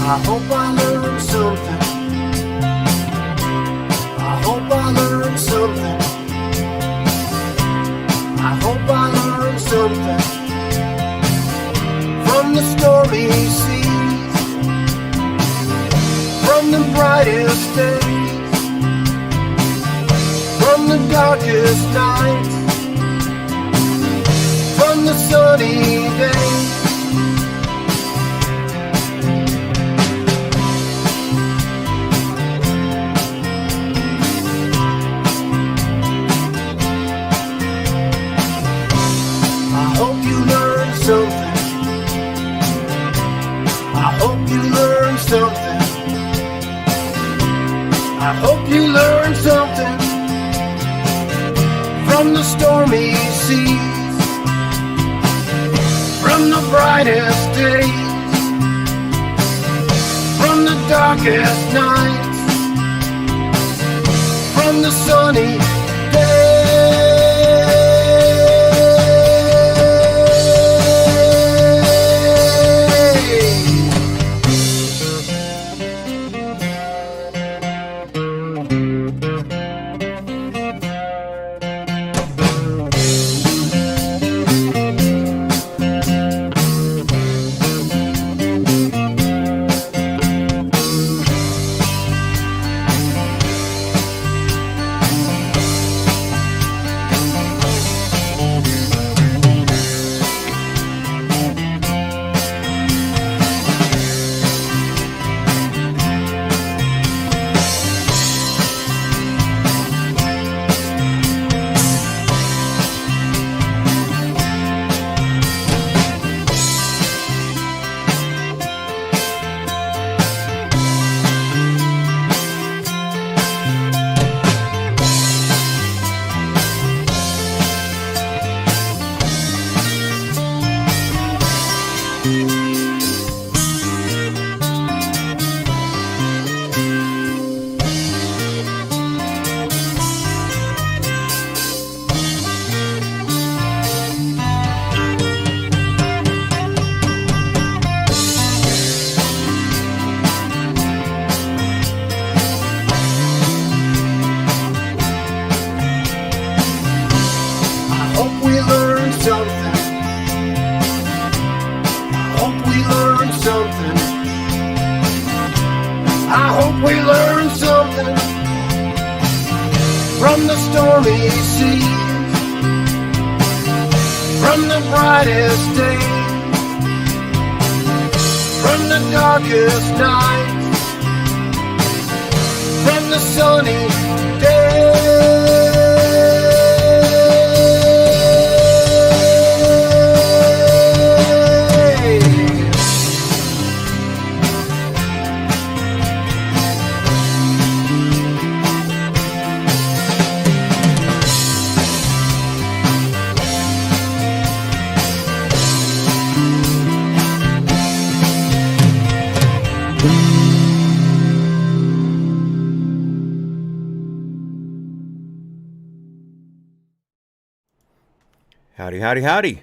I hope I learned something. I hope I learned something. I hope I learned something from the stormy seas, from the brightest days, from the darkest nights, from the sunny days. I hope you learned something. I hope you learned something. I hope you learned something from the stormy seas, from the brightest days, from the darkest nights, from the sunny days. From the stormy seas, from the brightest days, from the darkest nights, from the sunny days. Howdy, howdy, howdy.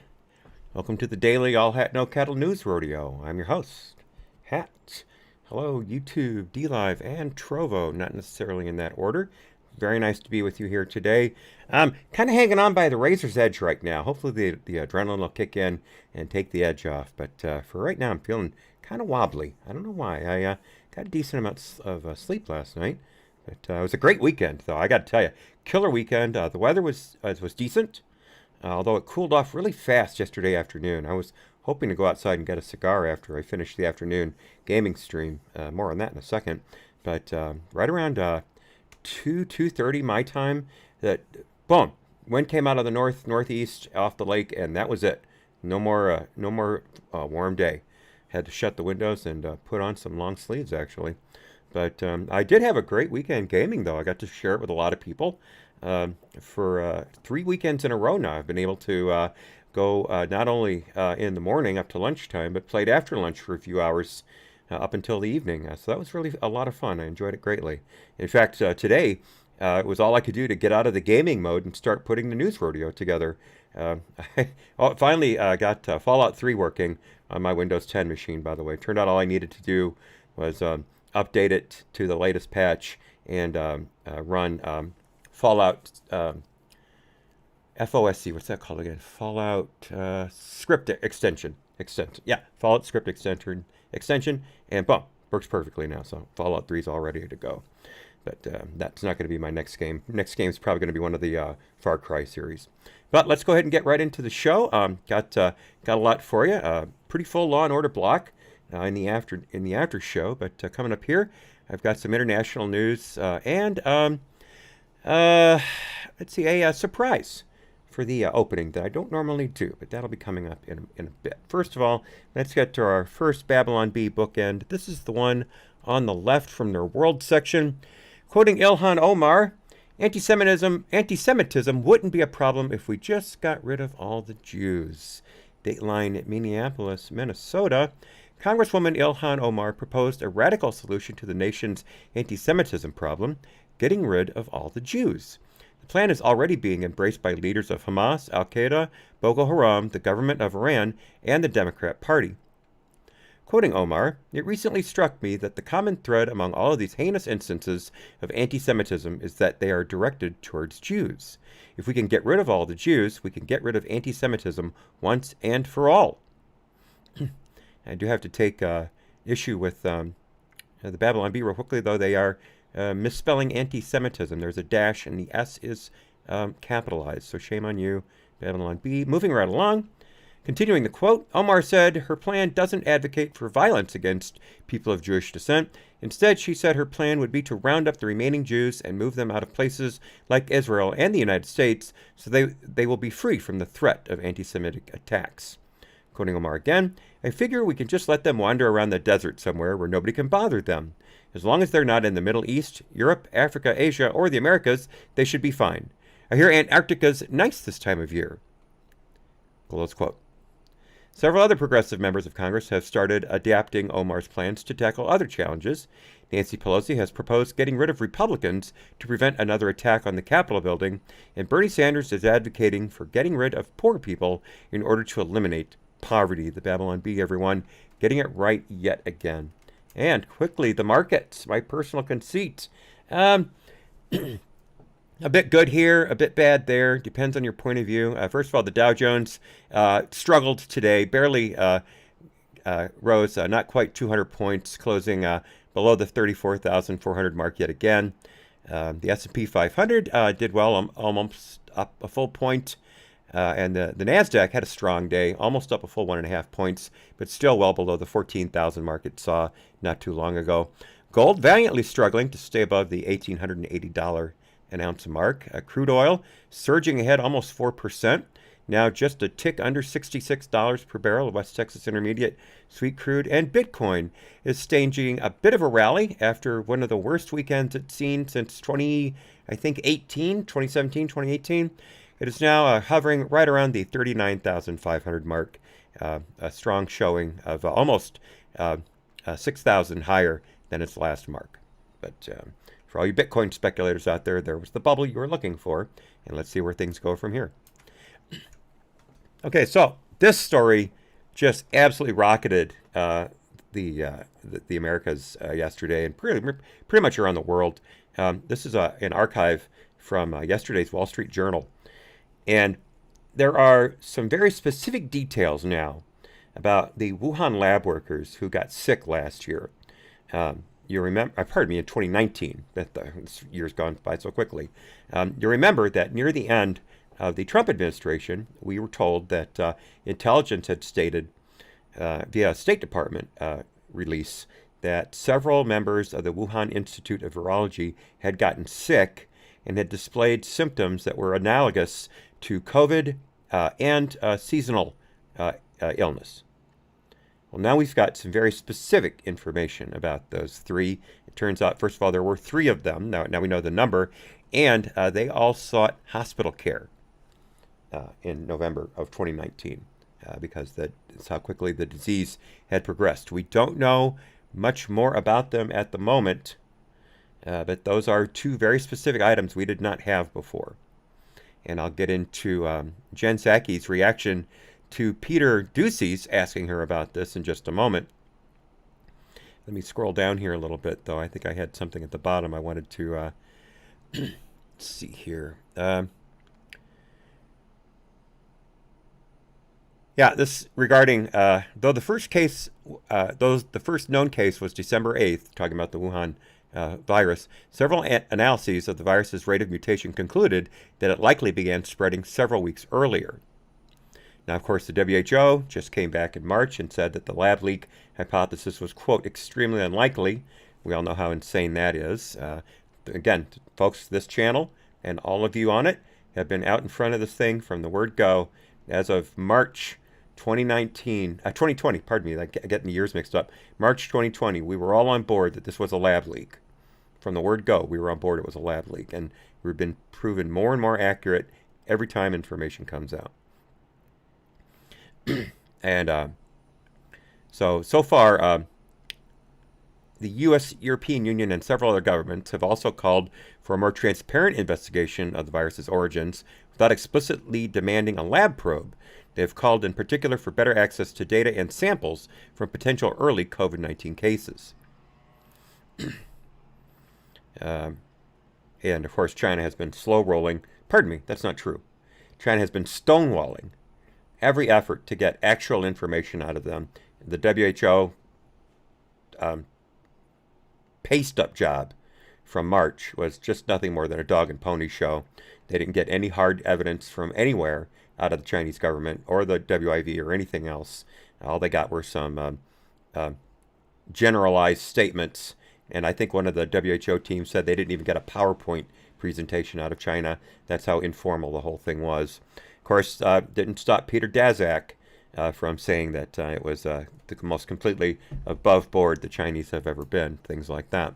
Welcome to the daily All Hat No Cattle News Rodeo. I'm your host, Hat. Hello, YouTube, DLive, and Trovo, not necessarily in that order. Very nice to be with you here today. Kind of hanging on by the razor's edge right now. Hopefully the adrenaline will kick in and take the edge off. But for right now, I'm feeling kind of wobbly. I don't know why. I got a decent amount of sleep last night. But it was a great weekend, though. I got to tell you, killer weekend. The weather was decent. Although it cooled off really fast yesterday afternoon. I was hoping to go outside and get a cigar after I finished the afternoon gaming stream. More on that in a second. But right around 2:30 my time, that boom, wind came out of the northeast off the lake, and that was it. No more warm day. Had to shut the windows and put on some long sleeves actually. But I did have a great weekend gaming, though. I got to share it with a lot of people. For 3 weekends in a row now, I've been able to go not only in the morning up to lunchtime, but played after lunch for a few hours up until the evening. So that was really a lot of fun. I enjoyed it greatly. In fact, today it was all I could do to get out of the gaming mode and start putting the news rodeo together. I finally got Fallout 3 working on my Windows 10 machine, by the way. Turned out all I needed to do was update it to the latest patch and run Fallout FOSC. What's that called again? Fallout script extension. Yeah, Fallout script extension, and boom, works perfectly now. So Fallout 3 is all ready to go. But that's not going to be my next game. Next game is probably going to be one of the Far Cry series. But let's go ahead and get right into the show. Got a lot for you. Pretty full Law and Order block in the after show. But coming up here, I've got some international news and let's see, a surprise for the opening that I don't normally do, but that'll be coming up in a bit. First of all, let's get to our first Babylon Bee bookend. This is the one on the left from their world section. Quoting Ilhan Omar, anti-Semitism wouldn't be a problem if we just got rid of all the Jews. Dateline Minneapolis, Minnesota. Congresswoman Ilhan Omar proposed a radical solution to the nation's anti-Semitism problem, getting rid of all the Jews. The plan is already being embraced by leaders of Hamas, Al-Qaeda, Boko Haram, the government of Iran, and the Democrat Party. Quoting Omar, "It recently struck me that the common thread among all of these heinous instances of anti-Semitism is that they are directed towards Jews. If we can get rid of all the Jews, we can get rid of anti-Semitism once and for all." I do have to take issue with the Babylon Bee real quickly, though. They are misspelling anti-Semitism. There's a dash and the S is capitalized, so shame on you, Babylon Bee. Moving right along. Continuing the quote, Omar said her plan doesn't advocate for violence against people of Jewish descent. Instead, she said her plan would be to round up the remaining Jews and move them out of places like Israel and the United States so they will be free from the threat of anti-Semitic attacks. Quoting Omar again, "I figure we can just let them wander around the desert somewhere where nobody can bother them. As long as they're not in the Middle East, Europe, Africa, Asia, or the Americas, they should be fine. I hear Antarctica's nice this time of year." Close quote. Several other progressive members of Congress have started adapting Omar's plans to tackle other challenges. Nancy Pelosi has proposed getting rid of Republicans to prevent another attack on the Capitol building, and Bernie Sanders is advocating for getting rid of poor people in order to eliminate poverty. The Babylon Bee, everyone, getting it right yet again. And quickly, the markets, my personal conceit. A bit good here, a bit bad there. Depends on your point of view. First of all, the Dow Jones struggled today, barely rose, not quite 200 points, closing below the 34,400 mark yet again. The S&P 500 did well, almost up a full point. And the NASDAQ had a strong day, almost up a full 1.5 points, but still well below the 14,000 mark it saw not too long ago. Gold valiantly struggling to stay above the $1,880 an ounce mark. Crude oil surging ahead almost 4%, now just a tick under $66 per barrel of West Texas Intermediate sweet crude. And Bitcoin is staging a bit of a rally after one of the worst weekends it's seen since 2017, 2018. It is now hovering right around the 39,500 mark, a strong showing of almost 6,000 higher than its last mark. But for all you Bitcoin speculators out there, there was the bubble you were looking for, and let's see where things go from here. Okay, so this story just absolutely rocketed the Americas yesterday, and pretty much around the world. This is an archive from yesterday's Wall Street Journal, and there are some very specific details now about the Wuhan lab workers who got sick last year. You remember, pardon me, in 2019, this year's gone by so quickly. You remember that near the end of the Trump administration, we were told that intelligence had stated via a State Department release that several members of the Wuhan Institute of Virology had gotten sick and had displayed symptoms that were analogous to COVID and seasonal illness. Well, now we've got some very specific information about those three. It turns out, first of all, there were three of them. Now we know the number. And they all sought hospital care in November of 2019 because that's how quickly the disease had progressed. We don't know much more about them at the moment, but those are two very specific items we did not have before. And I'll get into Jen Psaki's reaction to Peter Ducey's asking her about this in just a moment. Let me scroll down here a little bit, though. I think I had something at the bottom I wanted to let's see here. Yeah, this regarding, though the first known case was December 8th, talking about the Wuhan virus, several analyses of the virus's rate of mutation concluded that it likely began spreading several weeks earlier. Now, of course, the WHO just came back in March and said that the lab leak hypothesis was, quote, extremely unlikely. We all know how insane that is. Again, folks, this channel and all of you on it have been out in front of this thing from the word go. As of March 2020, pardon me, I'm getting the years mixed up. March 2020, we were all on board that this was a lab leak. From the word go, we were on board it was a lab leak. And we've been proven more and more accurate every time information comes out. And so far, the U.S., European Union, and several other governments have also called for a more transparent investigation of the virus's origins without explicitly demanding a lab probe. They have called in particular for better access to data and samples from potential early COVID-19 cases. And of course, China has been slow rolling. Pardon me, that's not true. China has been stonewalling every effort to get actual information out of them. The WHO paste-up job from March was just nothing more than a dog and pony show. They didn't get any hard evidence from anywhere out of the Chinese government or the WIV or anything else. All they got were some generalized statements. And I think one of the WHO team said they didn't even get a PowerPoint presentation out of China. That's how informal the whole thing was. Of course, didn't stop Peter Daszak from saying that it was the most completely above board the Chinese have ever been, things like that.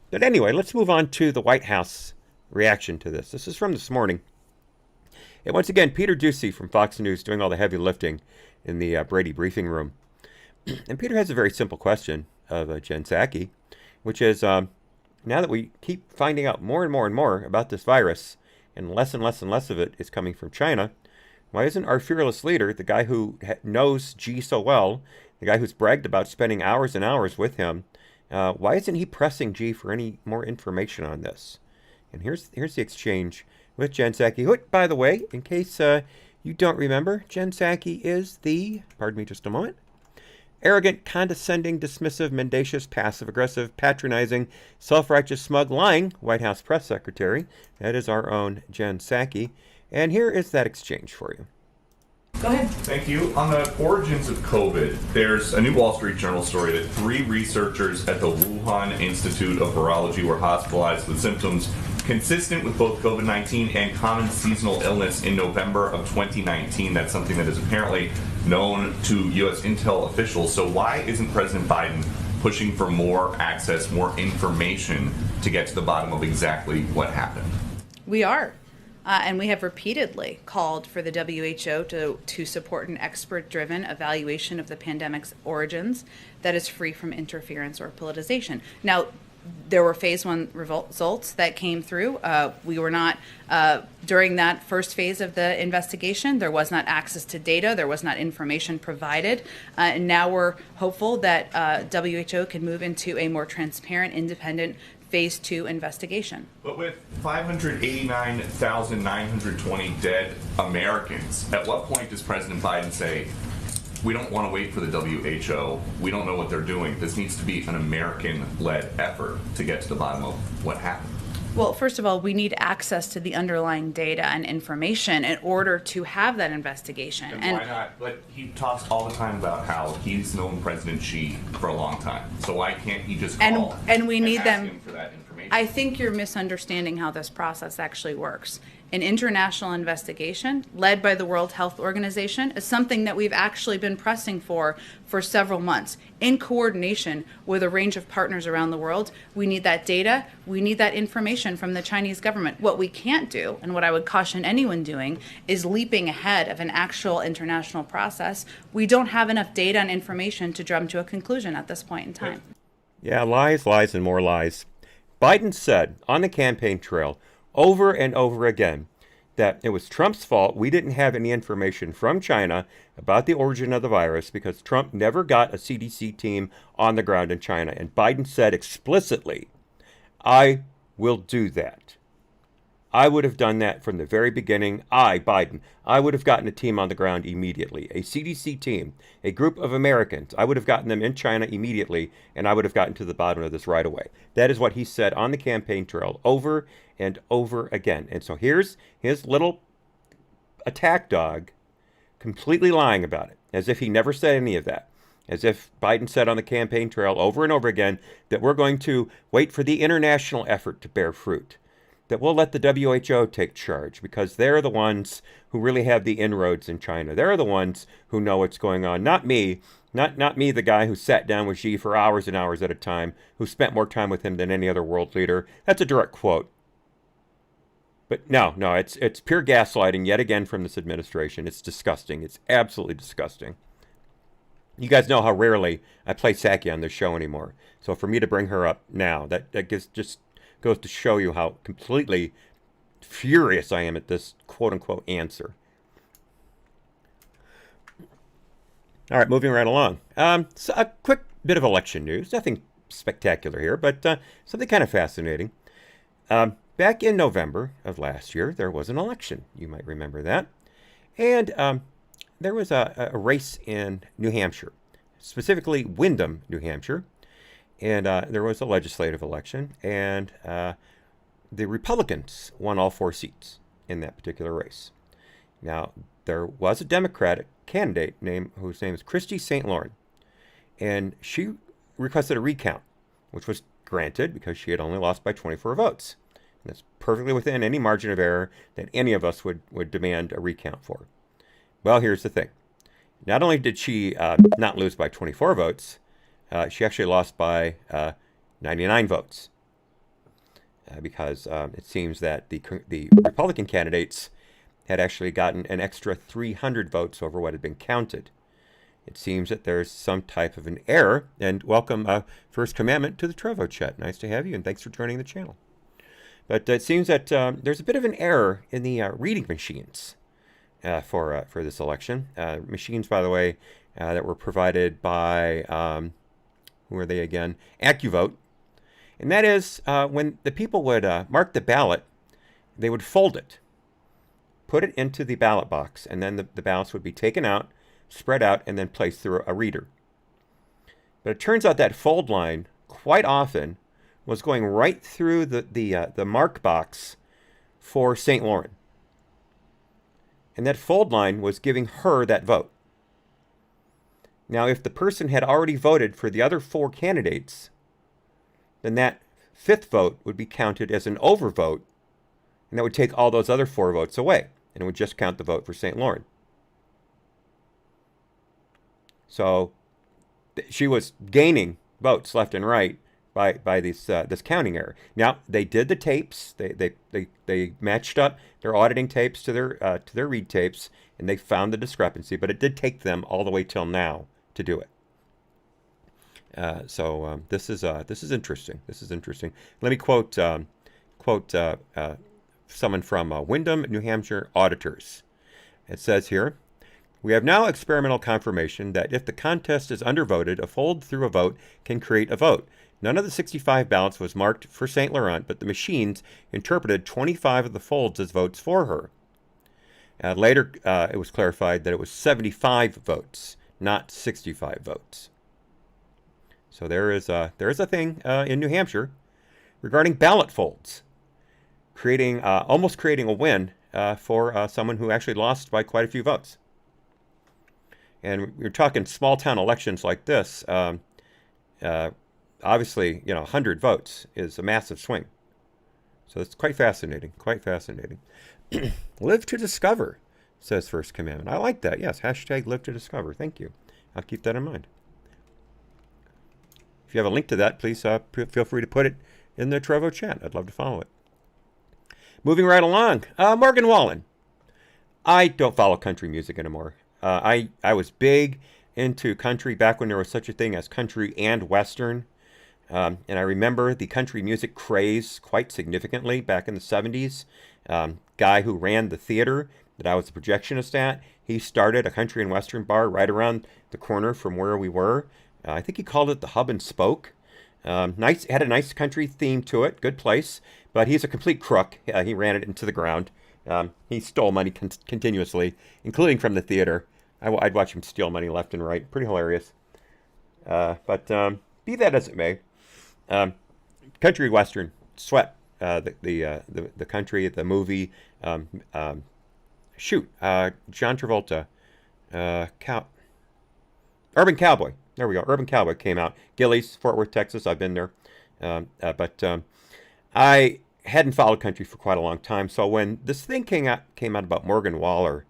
But anyway, let's move on to the White House reaction to this. This is from this morning. And once again, Peter Ducey from Fox News doing all the heavy lifting in the Brady briefing room. And Peter has a very simple question of Jen Psaki, which is, now that we keep finding out more and more and more about this virus, and less and less of it is coming from China, why isn't our fearless leader, the guy who knows Xi so well, the guy who's bragged about spending hours and hours with him, why isn't he pressing Xi for any more information on this? And here's the exchange with Jen Psaki, who, by the way, in case you don't remember, Jen Psaki is the, pardon me just a moment, arrogant, condescending, dismissive, mendacious, passive-aggressive, patronizing, self-righteous, smug, lying White House press secretary. That is our own Jen Psaki. And here is that exchange for you. Go ahead. Thank you. On the origins of COVID, there's a new Wall Street Journal story that 3 researchers at the Wuhan Institute of Virology were hospitalized with symptoms consistent with both COVID-19 and common seasonal illness in November of 2019. That's something that is apparently known to U.S. intel officials. So why isn't President Biden pushing for more access, more information to get to the bottom of exactly what happened? We are. And we have repeatedly called for the WHO to support an expert-driven evaluation of the pandemic's origins that is free from interference or politicization. Now, there were phase 1 results that came through. We were not, during that first phase of the investigation, there was not access to data, there was not information provided. And now we're hopeful that WHO can move into a more transparent, independent phase 2 investigation. But with 589,920 dead Americans, at what point does President Biden say, we don't want to wait for the WHO, we don't know what they're doing, this needs to be an American-led effort to get to the bottom of what happened? Well, first of all, we need access to the underlying data and information in order to have that investigation. And why not? But he talks all the time about how he's known President Xi for a long time. So why can't he just call and we need ask them him for that information? I think you're misunderstanding how this process actually works. An international investigation led by the World Health Organization is something that we've actually been pressing for several months in coordination with a range of partners around the world. We need that data. We need that information from the Chinese government. What we can't do, and what I would caution anyone doing, is leaping ahead of an actual international process. We don't have enough data and information to drum to a conclusion at this point in time. Yeah, lies, lies, and more lies. Biden said on the campaign trail over and over again that it was Trump's fault we didn't have any information from China about the origin of the virus because Trump never got a CDC team on the ground in China. And Biden said explicitly, I will do that. I would have done that from the very beginning. Biden, I would have gotten a team on the ground immediately. A CDC team, a group of Americans. I would have gotten them in China immediately, and I would have gotten to the bottom of this right away. That is what he said on the campaign trail over and over again. And so here's his little attack dog completely lying about it, as if he never said any of that. As if Biden said on the campaign trail over and over again that we're going to wait for the international effort to bear fruit, that we'll let the WHO take charge because they're the ones who really have the inroads in China. They're the ones who know what's going on, not me. Not me, the guy who sat down with Xi for hours and hours at a time, who spent more time with him than any other world leader. That's a direct quote. But no, it's pure gaslighting yet again from this administration. It's disgusting. It's absolutely disgusting. You guys know how rarely I play Psaki on this show anymore. So for me to bring her up now, that just goes to show you how completely furious I am at this quote-unquote answer. All right, moving right along. So a quick bit of election news. Nothing spectacular here, but something kind of fascinating. Back in November of last year, there was an election. You might remember that. And there was a race in New Hampshire, specifically Windham, New Hampshire. And there was a legislative election, and the Republicans won all 4 seats in that particular race. Now, there was a Democratic candidate whose name is Christy St. Laurent, and she requested a recount, which was granted because she had only lost by 24 votes. And that's perfectly within any margin of error that any of us would demand a recount for. Well, here's the thing. Not only did she not lose by 24 votes, she actually lost by 99 votes because it seems that the Republican candidates had actually gotten an extra 300 votes over what had been counted. It seems that there's some type of an error. And welcome, First Commandment, to the Trovo chat. Nice to have you, and thanks for joining the channel. But it seems that there's a bit of an error in the reading machines for this election. Machines, by the way, that were provided by who are they again? AccuVote. And that is when the people would mark the ballot, they would fold it, put it into the ballot box, and then the ballots would be taken out, spread out, and then placed through a reader. But it turns out that fold line quite often was going right through the mark box for St. Laurent. And that fold line was giving her that vote. Now, if the person had already voted for the other 4 candidates, then that 5th vote would be counted as an overvote, and that would take all those other 4 votes away, and it would just count the vote for St. Laurent. So she was gaining votes left and right by this counting error. Now, they did the tapes. They matched up their auditing tapes to their read tapes, and they found the discrepancy, but it did take them all the way till now to do it. So this is interesting. This is interesting. Let me quote someone from Windham, New Hampshire auditors. It says here, "We have now experimental confirmation that if the contest is undervoted, a fold through a vote can create a vote. None of the 65 ballots was marked for St. Laurent, but the machines interpreted 25 of the folds as votes for her. Later, it was clarified that it was 75 votes, not 65 votes. So there is a thing in New Hampshire regarding ballot folds, almost creating a win for someone who actually lost by quite a few votes. And we're talking small town elections like this. Obviously, 100 votes is a massive swing. So it's quite fascinating, quite fascinating. Live to discover, says First Commandment. I like that. Yes, hashtag live to discover. Thank you. I'll keep that in mind. If you have a link to that, please feel free to put it in the Trovo chat. I'd love to follow it. Moving right along, Morgan Wallen. I don't follow country music anymore. I was big into country back when there was such a thing as country and western. And I remember the country music craze quite significantly back in the 70s. Guy who ran the theater that I was a projectionist at, he started a country and western bar right around the corner from where we were. I think he called it the Hub and Spoke. Nice, had a nice country theme to it, good place, but he's a complete crook. He ran it into the ground. He stole money continuously, including from the theater. I'd watch him steal money left and right. Pretty hilarious. But be that as it may, country western swept the country, the movie. John Travolta, Urban Cowboy. There we go. Urban Cowboy came out. Gillies, Fort Worth, Texas. I've been there, but I hadn't followed country for quite a long time. So when this thing came out about Morgan Wallen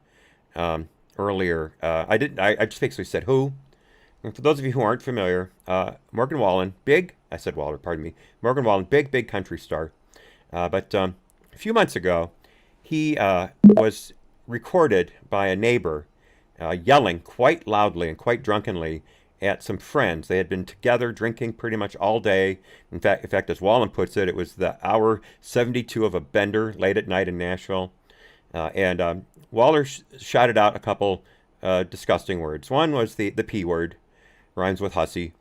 earlier, I just basically said who. And for those of you who aren't familiar, Morgan Wallen, Morgan Wallen, big country star. But a few months ago, he was recorded by a neighbor yelling quite loudly and quite drunkenly at some friends. They had been together drinking pretty much all day. In fact, as Wallen puts it, it was the hour 72 of a bender late at night in Nashville. And Waller shouted out a couple disgusting words. One was the P word, rhymes with hussy.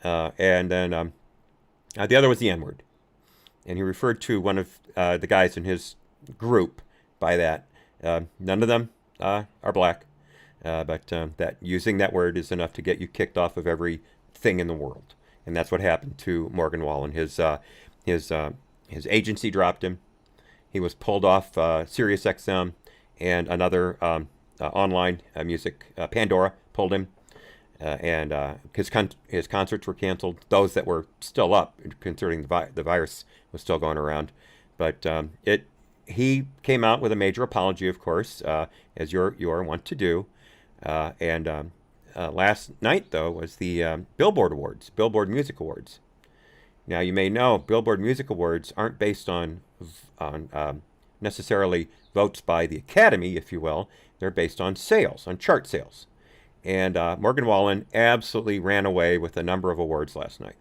And then the other was the N word. And he referred to one of the guys in his group by that. None of them are black. But that using that word is enough to get you kicked off of every thing in the world, and that's what happened to Morgan Wallen. His agency dropped him. He was pulled off Sirius XM, and another online music Pandora pulled him, and his concerts were canceled. Those that were still up, considering the virus was still going around, but he came out with a major apology, of course, as you're wont to do. And last night, though, was the Billboard Music Awards. Now, you may know Billboard Music Awards aren't based on necessarily votes by the Academy, if you will. They're based on sales, on chart sales. And Morgan Wallen absolutely ran away with a number of awards last night.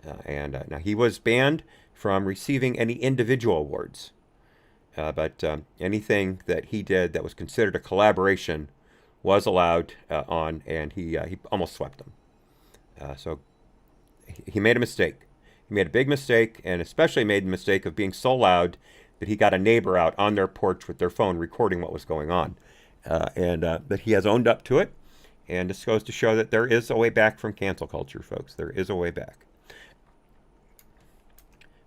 Now, he was banned from receiving any individual awards. But anything that he did that was considered a collaboration was allowed on, and he almost swept them. So he made a mistake. He made a big mistake, and especially made the mistake of being so loud that he got a neighbor out on their porch with their phone recording what was going on. But he has owned up to it, and this goes to show that there is a way back from cancel culture, folks. There is a way back.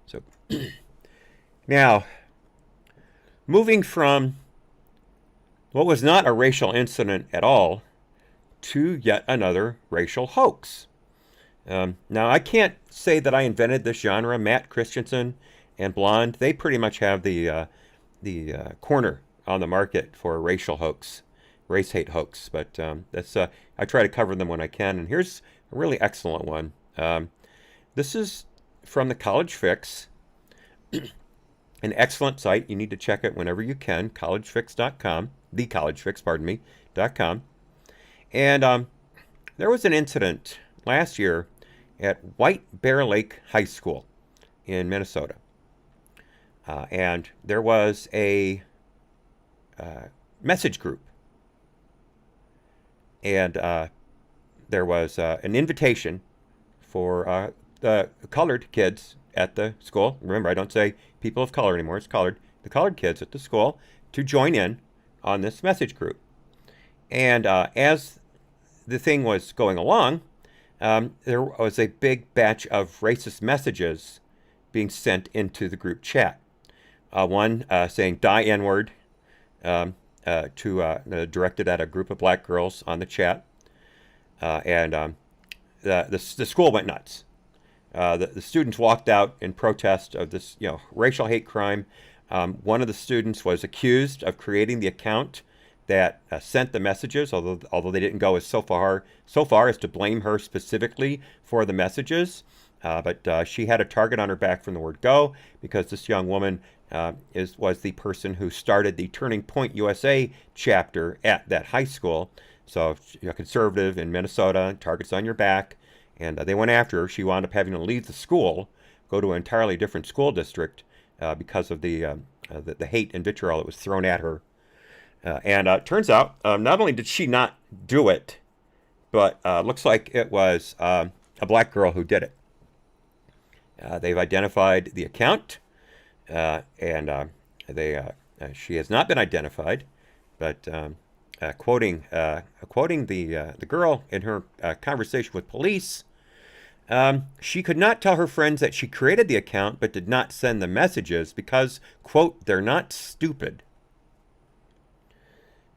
So now, moving from what was not a racial incident at all to yet another racial hoax. Now, I can't say that I invented this genre. Matt Christensen and Blonde, they pretty much have the corner on the market for racial hoax, race hate hoax. But I try to cover them when I can. And here's a really excellent one. This is from the College Fix. An excellent site. You need to check it whenever you can. collegefix.com. thecollegefix.com. And there was an incident last year at White Bear Lake High School in Minnesota. And there was a message group. And there was an invitation for the colored kids at the school. Remember, I don't say people of color anymore. It's colored. The colored kids at the school to join in on this message group. And as the thing was going along, there was a big batch of racist messages being sent into the group chat. One saying "die N-word" directed at a group of black girls on the chat, and the school went nuts. The students walked out in protest of this, racial hate crime. One of the students was accused of creating the account that sent the messages, although they didn't go so far as to blame her specifically for the messages. But she had a target on her back from the word go, because this young woman was the person who started the Turning Point USA chapter at that high school. So, conservative in Minnesota, targets on your back. and they went after her. She wound up having to leave the school, go to an entirely different school district because of the hate and vitriol that was thrown at her. And it turns out, not only did she not do it, but looks like it was a black girl who did it. They've identified the account, and she has not been identified, but quoting the girl in her conversation with police, she could not tell her friends that she created the account but did not send the messages because, quote, they're not stupid.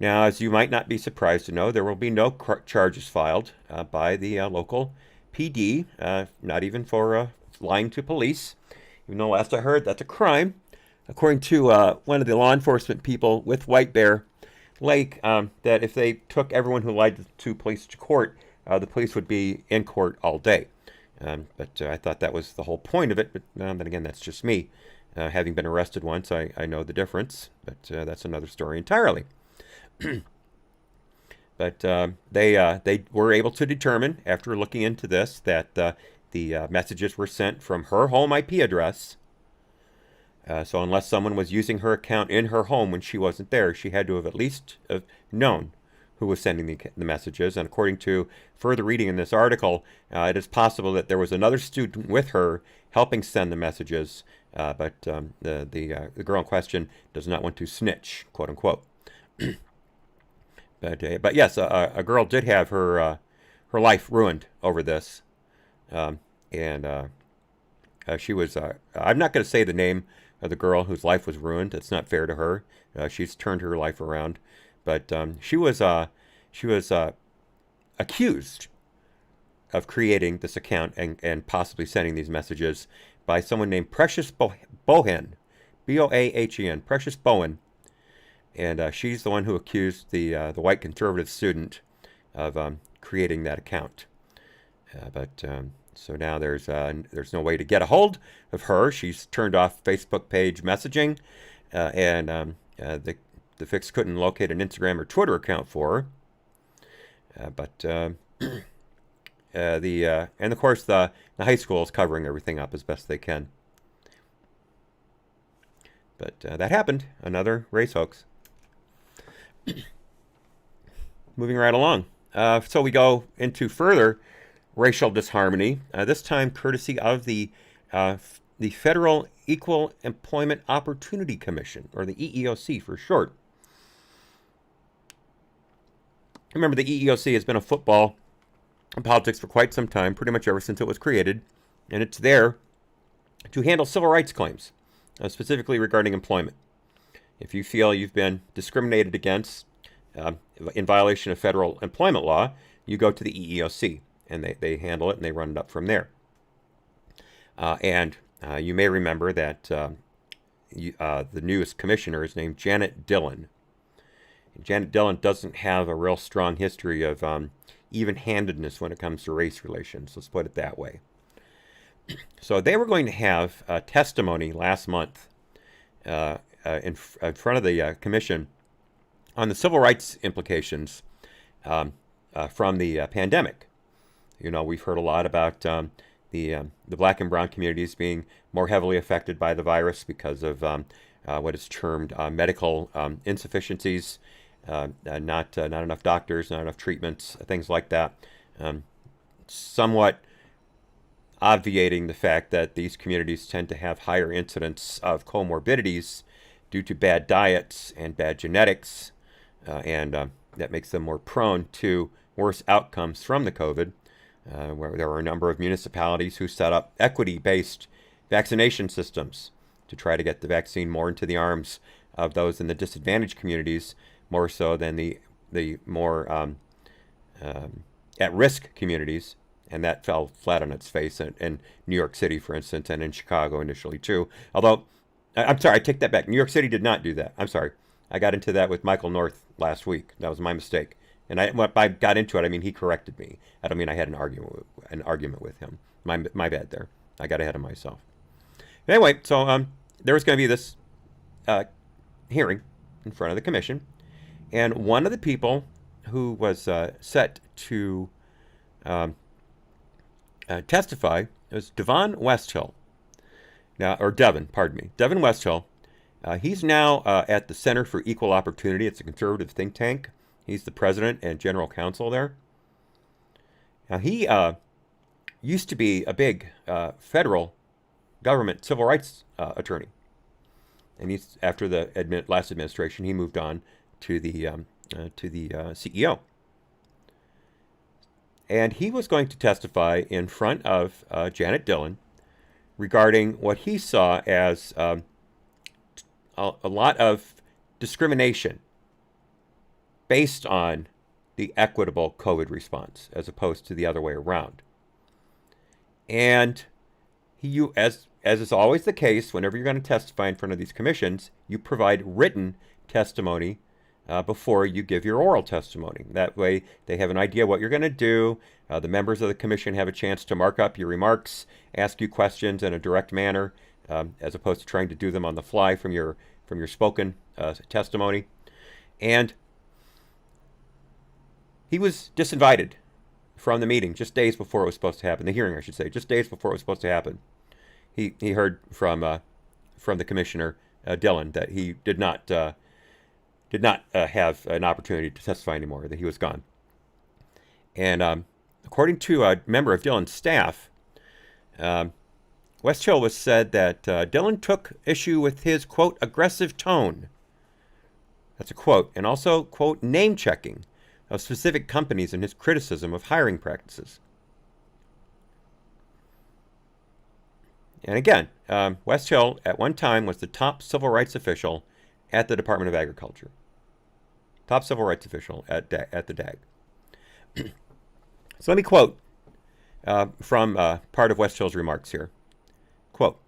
Now, as you might not be surprised to know, there will be no charges filed by the local PD, not even for lying to police. Even though last I heard, that's a crime. According to one of the law enforcement people with White Bear Lake, that if they took everyone who lied to police to court, the police would be in court all day. But I thought that was the whole point of it. But then again, that's just me. Having been arrested once, I know the difference. But that's another story entirely. But they were able to determine, after looking into this, that the messages were sent from her home IP address. So unless someone was using her account in her home when she wasn't there, she had to have at least have known who was sending the messages. And according to further reading in this article, it is possible that there was another student with her helping send the messages, but the girl in question does not want to snitch, quote unquote. But yes, a girl did have her life ruined over this, and she was. I'm not going to say the name of the girl whose life was ruined. It's not fair to her. She's turned her life around, but she was accused of creating this account and possibly sending these messages by someone named Precious Bohen, Boahen, Precious Bowen. And she's the one who accused the white conservative student of creating that account. So now there's no way to get a hold of her. She's turned off Facebook page messaging, and the fix couldn't locate an Instagram or Twitter account for her. And of course the high school is covering everything up as best they can. But that happened. Another race hoax. Moving right along. So we go into further racial disharmony, this time courtesy of the Federal Equal Employment Opportunity Commission, or the EEOC for short. Remember, the EEOC has been a football in politics for quite some time, pretty much ever since it was created, and it's there to handle civil rights claims, specifically regarding employment. If you feel you've been discriminated against in violation of federal employment law, you go to the EEOC, and they handle it, and they run it up from there. And you may remember that the newest commissioner is named Janet Dillon. And Janet Dillon doesn't have a real strong history of even-handedness when it comes to race relations, let's put it that way. So they were going to have a testimony last month in front of the commission on the civil rights implications from the pandemic. You know, we've heard a lot about the black and brown communities being more heavily affected by the virus because of what is termed medical insufficiencies, not enough doctors, not enough treatments, things like that. Somewhat obviating the fact that these communities tend to have higher incidence of comorbidities due to bad diets and bad genetics, and that makes them more prone to worse outcomes from the COVID, where there were a number of municipalities who set up equity-based vaccination systems to try to get the vaccine more into the arms of those in the disadvantaged communities, more so than the more at-risk communities. And that fell flat on its face in New York City, for instance, and in Chicago initially, too. Although, I'm sorry, I take that back. New York City did not do that. I'm sorry. I got into that with Michael North last week. That was my mistake. And when I got into it, I mean, he corrected me. I don't mean I had an argument with him. My bad there. I got ahead of myself. Anyway, so there was going to be this hearing in front of the commission. And one of the people who was set to testify was Devin Westhill. Now, or Devin, pardon me. Devin Westhill. He's now at the Center for Equal Opportunity. It's a conservative think tank. He's the president and general counsel there. Now, he used to be a big federal government civil rights attorney. And he's, after the last administration, he moved on to the CEO. And he was going to testify in front of Janet Dillon regarding what he saw as a lot of discrimination based on the equitable COVID response, as opposed to the other way around. And as is always the case, whenever you're going to testify in front of these commissions, you provide written testimony before you give your oral testimony. That way, they have an idea what you're going to do. The members of the commission have a chance to mark up your remarks, ask you questions in a direct manner, as opposed to trying to do them on the fly from your spoken testimony. And he was disinvited from the meeting just days before it was supposed to happen. The hearing, I should say, just days before it was supposed to happen. He heard from the commissioner Dillon that he did not have an opportunity to testify anymore, that he was gone. And according to a member of Dillon's staff, Westhill was said that Dillon took issue with his, quote, aggressive tone. That's a quote. And also, quote, name-checking of specific companies and his criticism of hiring practices. And again, Westhill at one time was the top civil rights official at the Department of Agriculture. Top civil rights official at the DAG. So let me quote from part of Westhill's remarks here. Quote,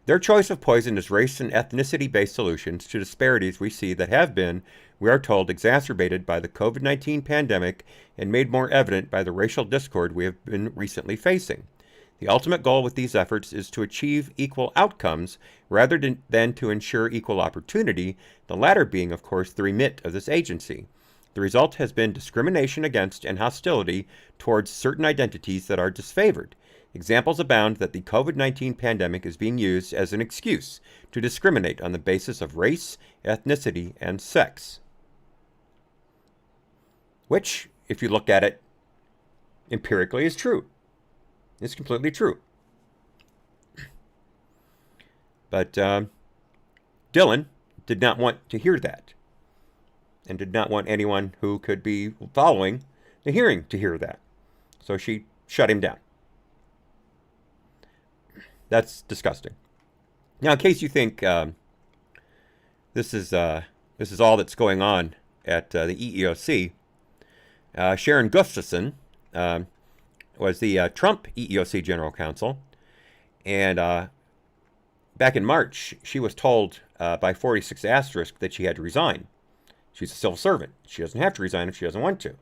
their choice of poison is race and ethnicity-based solutions to disparities we see that have been, we are told, exacerbated by the COVID-19 pandemic and made more evident by the racial discord we have been recently facing. The ultimate goal with these efforts is to achieve equal outcomes rather than to ensure equal opportunity, the latter being, of course, the remit of this agency. The result has been discrimination against and hostility towards certain identities that are disfavored. Examples abound that the COVID-19 pandemic is being used as an excuse to discriminate on the basis of race, ethnicity, and sex. Which, if you look at it empirically, is true. It's completely true. But Dillon did not want to hear that, and did not want anyone who could be following the hearing to hear that. So she shut him down. That's disgusting. Now, in case you think this is all that's going on at the EEOC, Sharon Gustafson was the Trump EEOC General Counsel, and back in March, she was told by 46 Asterisk that she had to resign. She's a civil servant. She doesn't have to resign if she doesn't want to.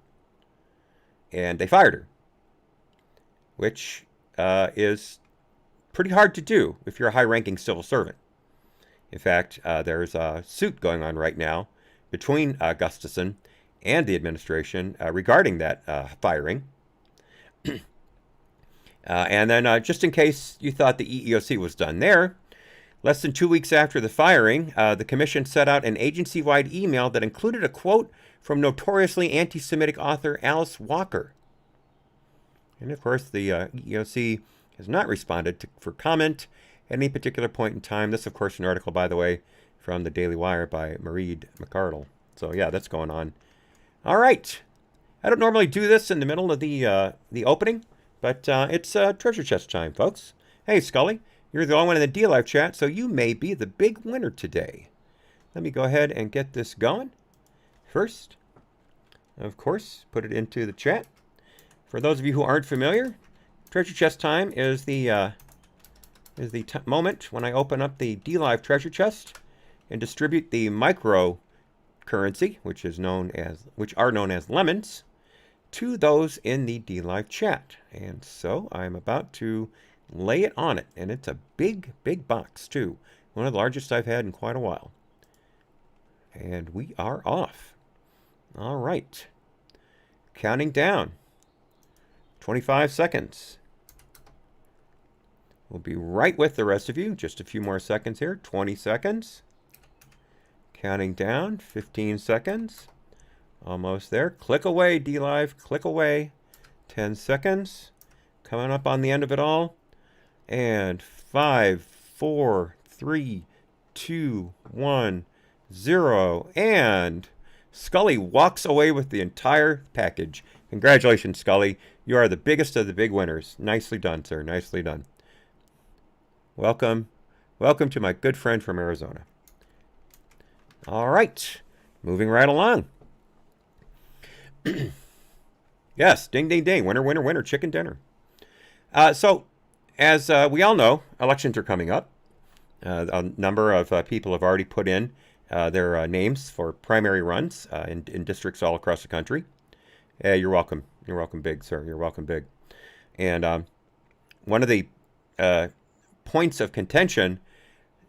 And they fired her, which is pretty hard to do if you're a high-ranking civil servant. In fact, there's a suit going on right now between Gustafson and the administration regarding that firing. And then just in case you thought the EEOC was done there, less than 2 weeks after the firing, the commission set out an agency-wide email that included a quote from notoriously anti-Semitic author Alice Walker. And of course, the EEOC has not responded for comment at any particular point in time. This, of course, an article, by the way, from the Daily Wire by Mareed McArdle. So yeah, that's going on. All right. I don't normally do this in the middle of the opening, but it's treasure chest time, folks. Hey, Scully, you're the only one in the D-Live chat, so you may be the big winner today. Let me go ahead and get this going. First, of course, put it into the chat. For those of you who aren't familiar, treasure chest time is the moment when I open up the D-Live treasure chest and distribute the micro currency, which are known as lemons, to those in the D-Live chat. And so I'm about to lay it on it, and it's a big, big box too. One of the largest I've had in quite a while. And we are off. All right. Counting down. 25 seconds. We'll be right with the rest of you. Just a few more seconds here. 20 seconds. Counting down. 15 seconds. Almost there. Click away, DLive. Click away. 10 seconds. Coming up on the end of it all. And 5, 4, 3, 2, 1, 0. And Scully walks away with the entire package. Congratulations, Scully. You are the biggest of the big winners. Nicely done, sir. Nicely done. Welcome. Welcome to my good friend from Arizona. All right. Moving right along. Yes, ding, ding, ding. Winner, winner, winner. Chicken dinner. So, as we all know, elections are coming up. A number of people have already put in their names for primary runs in districts all across the country. You're welcome. You're welcome, big, sir. You're welcome, big. And one of the points of contention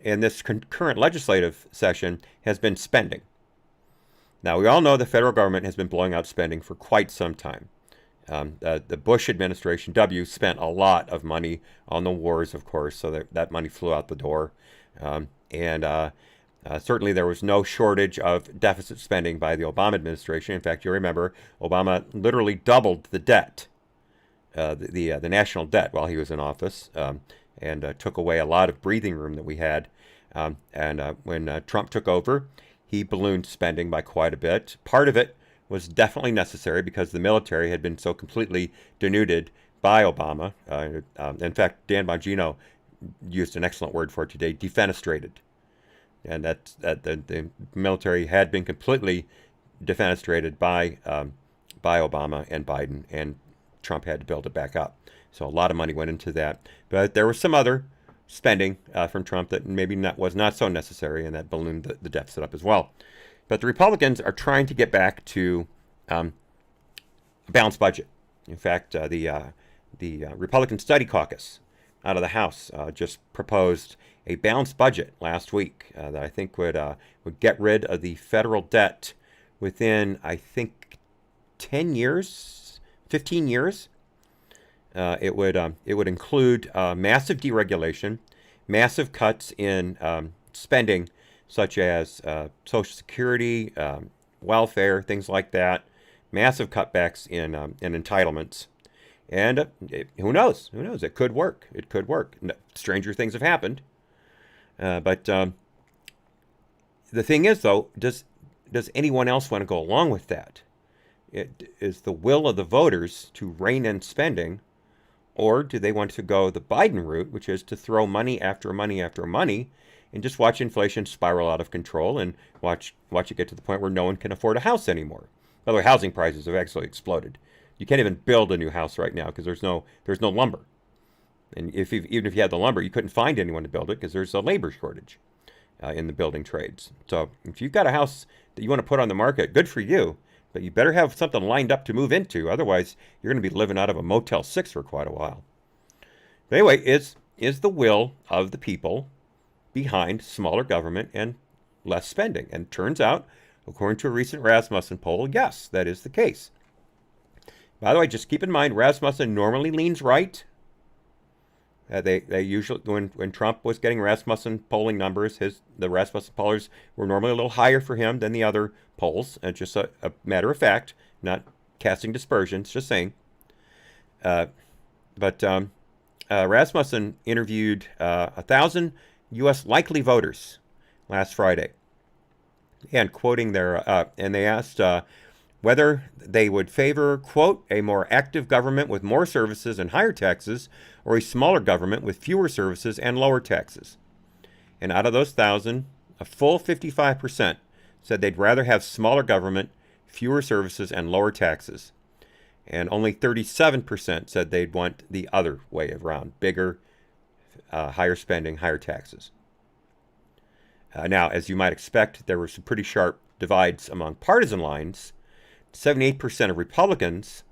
in this current legislative session has been spending. Now, we all know the federal government has been blowing out spending for quite some time. The Bush administration, W, spent a lot of money on the wars, of course, so that money flew out the door. Certainly there was no shortage of deficit spending by the Obama administration. In fact, you remember Obama literally doubled the debt, the national debt, while he was in office, and took away a lot of breathing room that we had. When Trump took over, he ballooned spending by quite a bit. Part of it was definitely necessary because the military had been so completely denuded by Obama. In fact, Dan Bongino used an excellent word for it today, defenestrated. And that the military had been completely defenestrated by Obama and Biden, and Trump had to build it back up. So a lot of money went into that. But there was some other spending from Trump that maybe was not so necessary, and that ballooned the deficit up as well. But the Republicans are trying to get back to a balanced budget. In fact, the Republican Study Caucus out of the House just proposed a balanced budget last week that I think would get rid of the federal debt within, I think, 10 years, 15 years. It would include massive deregulation, massive cuts in spending, such as Social Security, welfare, things like that, massive cutbacks in entitlements. And who knows? Who knows? It could work. It could work. Stranger things have happened. But the thing is, though, does anyone else want to go along with that? It is the will of the voters to rein in spending, or do they want to go the Biden route, which is to throw money after money after money and just watch inflation spiral out of control and watch it get to the point where no one can afford a house anymore? By the way, housing prices have actually exploded. You can't even build a new house right now because there's no lumber. And even if you had the lumber, you couldn't find anyone to build it because there's a labor shortage in the building trades. So if you've got a house that you want to put on the market, good for you. But you better have something lined up to move into. Otherwise, you're going to be living out of a Motel 6 for quite a while. But anyway, is the will of the people behind smaller government and less spending? And it turns out, according to a recent Rasmussen poll, yes, that is the case. By the way, just keep in mind, Rasmussen normally leans right. They usually, when Trump was getting Rasmussen polling numbers, the Rasmussen pollers were normally a little higher for him than the other polls. And just a matter of fact, not casting dispersions, just saying. But Rasmussen interviewed 1,000 U.S. likely voters last Friday, and quoting and they asked whether they would favor, quote, a more active government with more services and higher taxes, or a smaller government with fewer services and lower taxes. And out of those 1,000, a full 55% said they'd rather have smaller government, fewer services, and lower taxes. And only 37% said they'd want the other way around, bigger, higher spending, higher taxes. Now, as you might expect, there were some pretty sharp divides among partisan lines. 78% of Republicans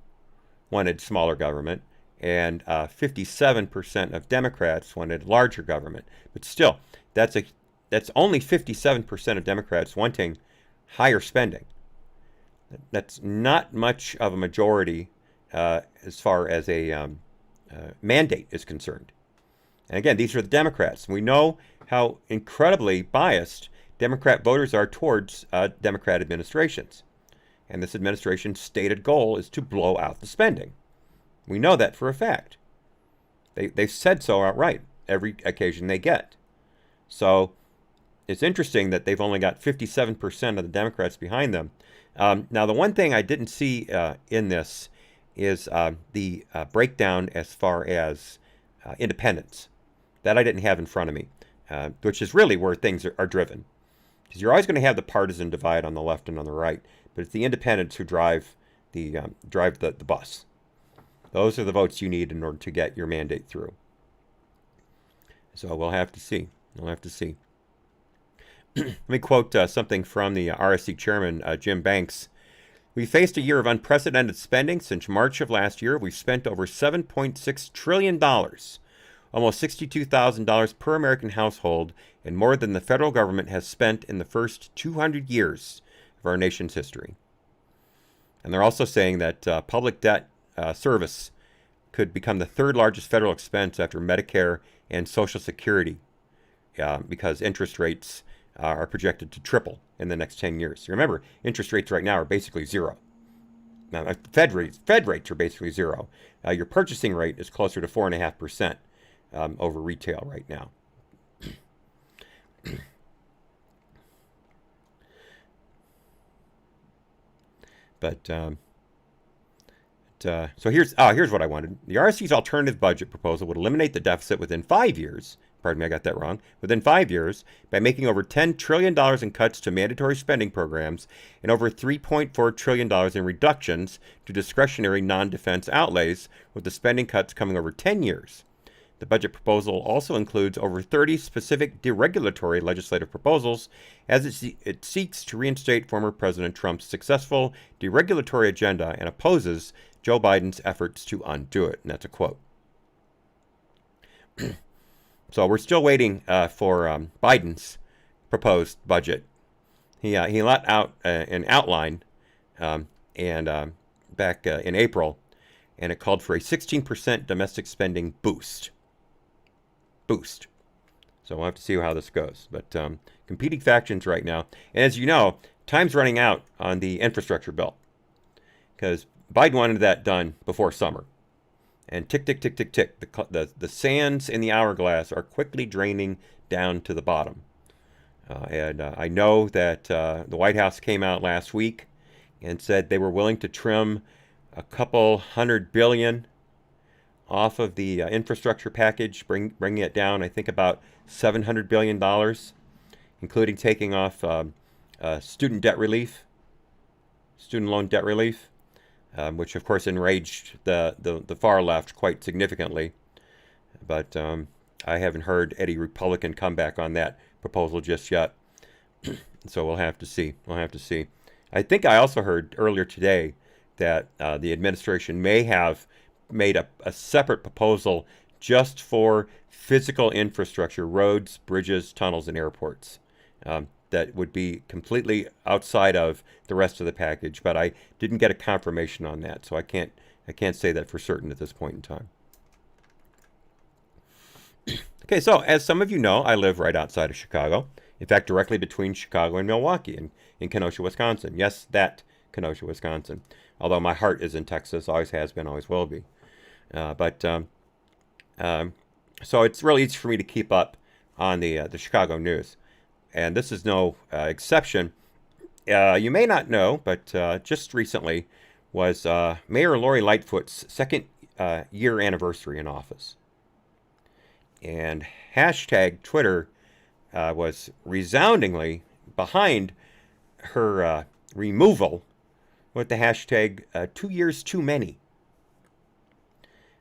wanted smaller government, and 57% of Democrats wanted larger government. But still, that's only 57% of Democrats wanting higher spending. That's not much of a majority as far as a mandate is concerned. And again, these are the Democrats. We know how incredibly biased Democrat voters are towards Democrat administrations. And this administration's stated goal is to blow out the spending. We know that for a fact. They've said so outright every occasion they get. So it's interesting that they've only got 57% of the Democrats behind them. Now, the one thing I didn't see in this is the breakdown as far as independents. That I didn't have in front of me, which is really where things are driven. Because you're always going to have the partisan divide on the left and on the right, but it's the independents who drive the bus. Those are the votes you need in order to get your mandate through. So we'll have to see. We'll have to see. Let me quote something from the RSC chairman, Jim Banks. We faced a year of unprecedented spending. Since March of last year, we've spent over $7.6 trillion, almost $62,000 per American household, and more than the federal government has spent in the first 200 years of our nation's history. And they're also saying that public debt service could become the third largest federal expense after Medicare and Social Security, because interest rates are projected to triple in the next 10 years. Remember, interest rates right now are basically zero. Now, Fed rates are basically zero. Your purchasing rate is closer to 4.5% over retail right now. But so here's what I wanted. The RSC's alternative budget proposal would eliminate the deficit within 5 years. Pardon me, I got that wrong. Within 5 years, by making over $10 trillion in cuts to mandatory spending programs and over $3.4 trillion in reductions to discretionary non-defense outlays, with the spending cuts coming over 10 years. The budget proposal also includes over 30 specific deregulatory legislative proposals, as it seeks to reinstate former President Trump's successful deregulatory agenda and opposes Joe Biden's efforts to undo it. And that's a quote. So we're still waiting for Biden's proposed budget. He let out an outline back in April, and it called for a 16% domestic spending boost. So we'll have to see how this goes. But competing factions right now. And as you know, time's running out on the infrastructure bill, because Biden wanted that done before summer. And tick, tick, tick, tick, tick. The sands in the hourglass are quickly draining down to the bottom. I know that the White House came out last week and said they were willing to trim a couple $100 billion off of the infrastructure package, bringing it down, I think, about $700 billion, including taking off student loan debt relief. Which, of course, enraged the far left quite significantly. But I haven't heard any Republican comeback on that proposal just yet. So we'll have to see. I think I also heard earlier today that the administration may have made a separate proposal just for physical infrastructure, roads, bridges, tunnels, and airports. That would be completely outside of the rest of the package, but I didn't get a confirmation on that, so I can't say that for certain at this point in time. Okay, so as some of you know, I live right outside of Chicago. In fact, directly between Chicago and Milwaukee in Kenosha, Wisconsin. Yes, that Kenosha, Wisconsin. Although my heart is in Texas, always has been, always will be. So it's really easy for me to keep up on the Chicago news. And this is no exception. You may not know, but just recently was Mayor Lori Lightfoot's second year anniversary in office. And hashtag Twitter was resoundingly behind her removal with the hashtag 2 years too many.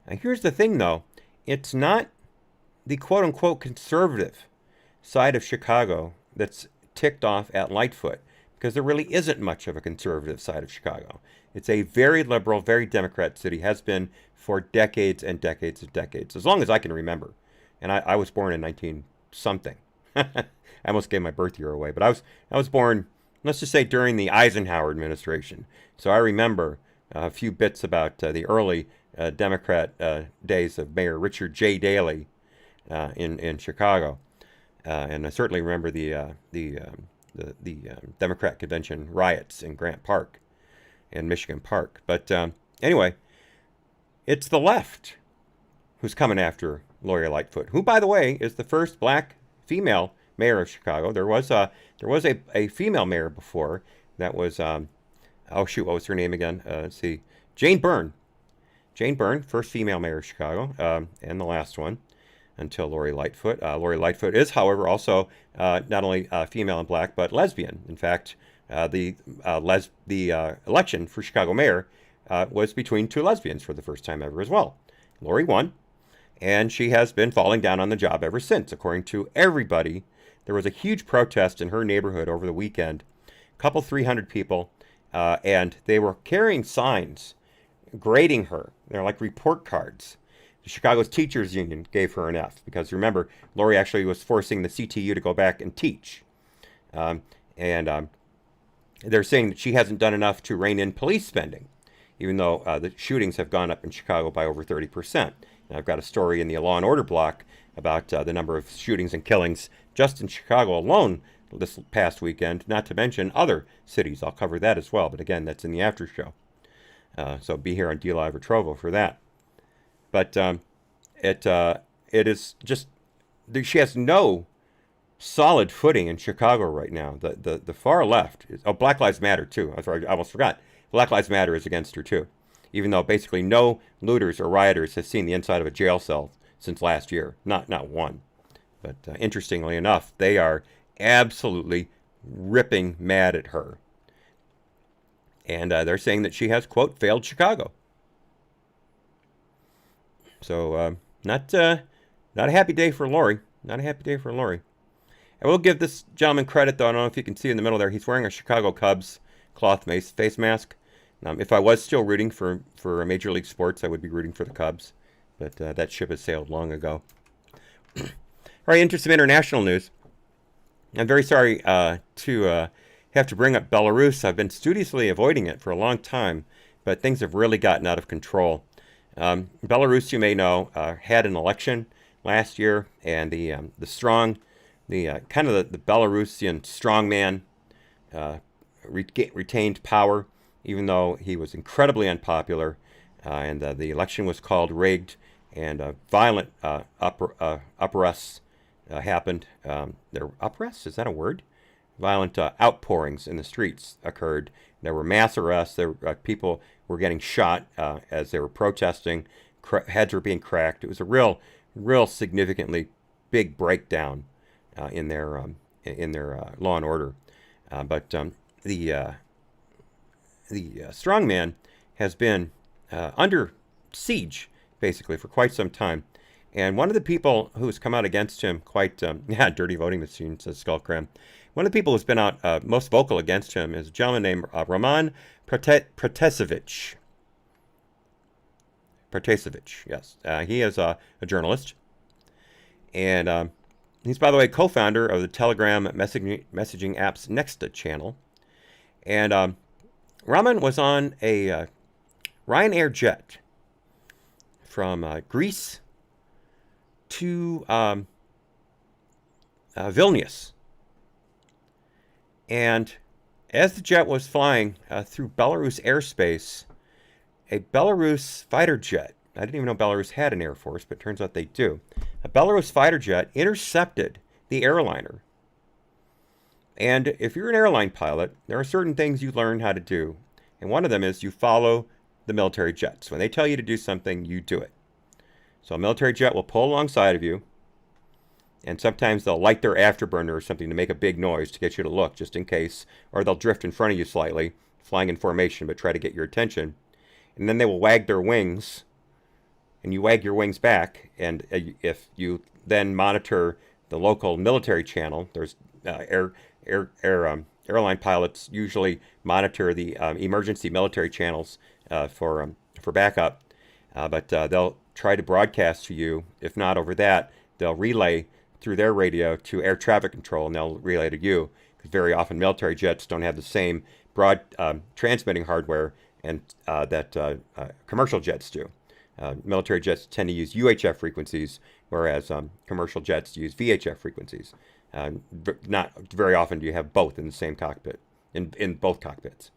Now, here's the thing, though. It's not the quote-unquote conservative side of Chicago that's ticked off at Lightfoot, because there really isn't much of a conservative side of Chicago. It's a very liberal, very Democrat city, has been for decades and decades and decades, as long as I can remember. And I was born in 19-something. I almost gave my birth year away, but I was born, let's just say, during the Eisenhower administration. So I remember a few bits about the early Democrat days of Mayor Richard J. Daley, in Chicago. And I certainly remember the Democrat convention riots in Grant Park and Michigan Park. But anyway, it's the left who's coming after Lori Lightfoot, who, by the way, is the first black female mayor of Chicago. There was a female mayor before. That was oh shoot, what was her name again? Let's see, Jane Byrne. Jane Byrne, first female mayor of Chicago, and the last one until Lori Lightfoot. Lori Lightfoot is, however, also not only female and black, but lesbian. In fact, the election for Chicago mayor was between two lesbians for the first time ever as well. Lori won, and she has been falling down on the job ever since, according to everybody. There was a huge protest in her neighborhood over the weekend, a couple 300 people, and they were carrying signs grading her. They're like report cards. The Chicago's Teachers Union gave her an F because, remember, Lori actually was forcing the CTU to go back and teach. And they're saying that she hasn't done enough to rein in police spending, even though the shootings have gone up in Chicago by over 30%. And I've got a story in the Law and Order block about the number of shootings and killings just in Chicago alone this past weekend, not to mention other cities. I'll cover that as well, but again, that's in the after show. So be here on DLive or Trovo for that. But it is just, she has no solid footing in Chicago right now. The far left is, oh, Black Lives Matter too. I almost forgot. Black Lives Matter is against her too, even though basically no looters or rioters has seen the inside of a jail cell since last year. Not one. But interestingly enough, they are absolutely ripping mad at her. And they're saying that she has, quote, failed Chicago. So not a happy day for Lori. Not a happy day for Lori. I will give this gentleman credit, though. I don't know if you can see in the middle there. He's wearing a Chicago Cubs cloth face mask. If I was still rooting for Major League Sports, I would be rooting for the Cubs. But that ship has sailed long ago. All right, into some international news. I'm very sorry to have to bring up Belarus. I've been studiously avoiding it for a long time, but things have really gotten out of control. Belarus, you may know, had an election last year, and the Belarusian strongman retained power, even though he was incredibly unpopular, and the election was called rigged, and violent uprusts happened. Uprusts, is that a word? Violent outpourings in the streets occurred. There were mass arrests. People were getting shot as they were protesting. Heads were being cracked. It was a real significantly big breakdown in their law and order. But the strongman has been under siege basically for quite some time. And one of the people who's come out against him dirty voting machine, says Skullcram. One of the people who's been out most vocal against him is a gentleman named Roman Protasevich. Yes. He is a journalist. And he's, by the way, co-founder of the Telegram messaging app's Nexta channel. And Roman was on a Ryanair jet from Greece to Vilnius. And as the jet was flying through Belarus airspace, a Belarus fighter jet, I didn't even know Belarus had an air force, but it turns out they do. A Belarus fighter jet intercepted the airliner. And if you're an airline pilot, there are certain things you learn how to do. And one of them is you follow the military jets. When they tell you to do something, you do it. So a military jet will pull alongside of you, and sometimes they'll light their afterburner or something to make a big noise to get you to look, just in case, or they'll drift in front of you slightly, flying in formation, but try to get your attention. And then they will wag their wings, and you wag your wings back, and if you then monitor the local military channel, there's airline pilots usually monitor the emergency military channels for backup, but they'll try to broadcast to you. If not over that, they'll relay through their radio to air traffic control, and they'll relay to you, because very often military jets don't have the same broad transmitting hardware and that commercial jets do. Military jets tend to use UHF frequencies, whereas commercial jets use VHF frequencies. Not very often do you have both in the same cockpit, in both cockpits.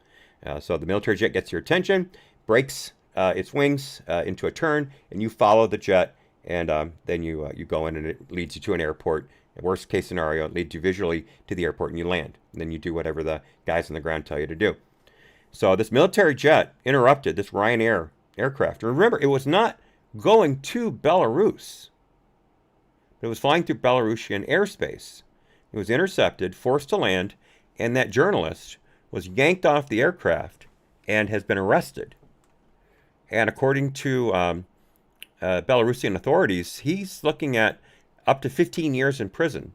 So the military jet gets your attention, breaks its wings into a turn, and you follow the jet, and then you go in, and it leads you to an airport. Worst case scenario, it leads you visually to the airport, and you land. And then you do whatever the guys on the ground tell you to do. So this military jet interrupted this Ryanair aircraft. And remember, it was not going to Belarus. It was flying through Belarusian airspace. It was intercepted, forced to land, and that journalist was yanked off the aircraft and has been arrested. And according to Belarusian authorities, he's looking at up to 15 years in prison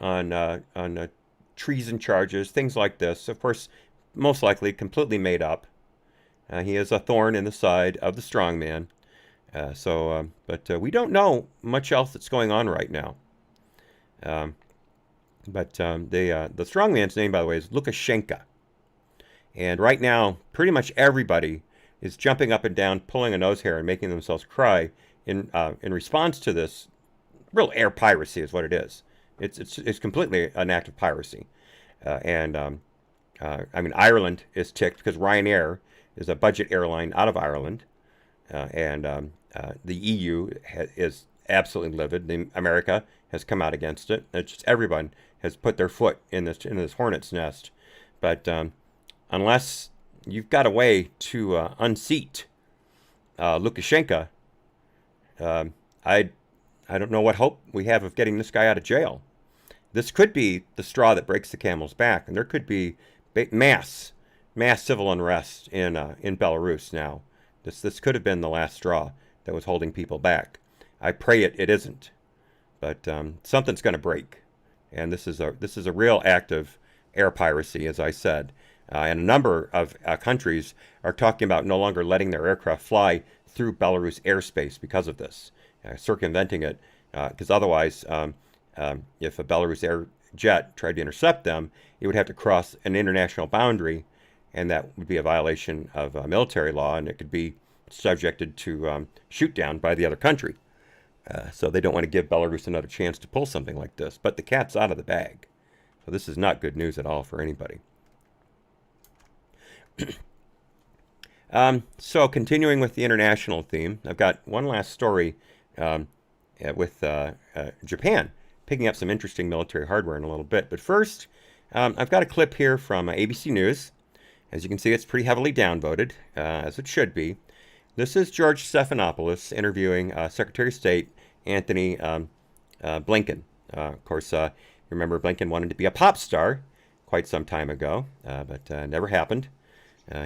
on treason charges, things like this. Of course, most likely completely made up. He is a thorn in the side of the strongman. But we don't know much else that's going on right now. The strongman's name, by the way, is Lukashenko. And right now, pretty much everybody is jumping up and down, pulling a nose hair, and making themselves cry in response to this. Real air piracy is what it is. It's completely an act of piracy. I mean, Ireland is ticked because Ryanair is a budget airline out of Ireland. The EU is absolutely livid. America has come out against it. It's just everyone has put their foot in this hornet's nest. But unless you've got a way to unseat Lukashenko, I don't know what hope we have of getting this guy out of jail. This could be the straw that breaks the camel's back, and there could be mass civil unrest in Belarus now. This could have been the last straw that was holding people back. I pray it isn't, but something's going to break, and this is a real act of air piracy, as I said. And a number of countries are talking about no longer letting their aircraft fly through Belarus airspace because of this, circumventing it, because otherwise, if a Belarus air jet tried to intercept them, it would have to cross an international boundary, and that would be a violation of military law, and it could be subjected to shoot down by the other country. So they don't want to give Belarus another chance to pull something like this. But the cat's out of the bag. So this is not good news at all for anybody. So continuing with the international theme, I've got one last story with Japan, picking up some interesting military hardware in a little bit. But first, I've got a clip here from ABC News. As you can see, it's pretty heavily downvoted, as it should be. This is George Stephanopoulos interviewing Secretary of State Anthony Blinken. Of course, remember Blinken wanted to be a pop star quite some time ago, but never happened.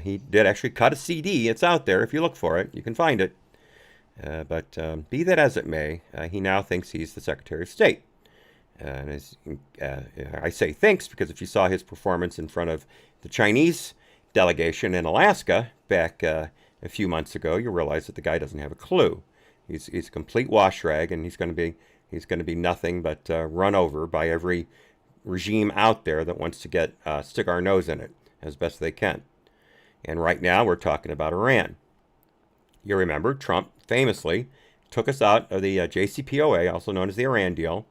He did actually cut a CD. It's out there. If you look for it, you can find it. But be that as it may, he now thinks he's the Secretary of State. And as I say thinks because if you saw his performance in front of the Chinese delegation in Alaska back a few months ago, you realize that the guy doesn't have a clue. He's a complete wash rag, and he's going to be nothing but run over by every regime out there that wants to stick our nose in it as best they can. And right now we're talking about Iran. You remember Trump famously took us out of the JCPOA, also known as the Iran deal,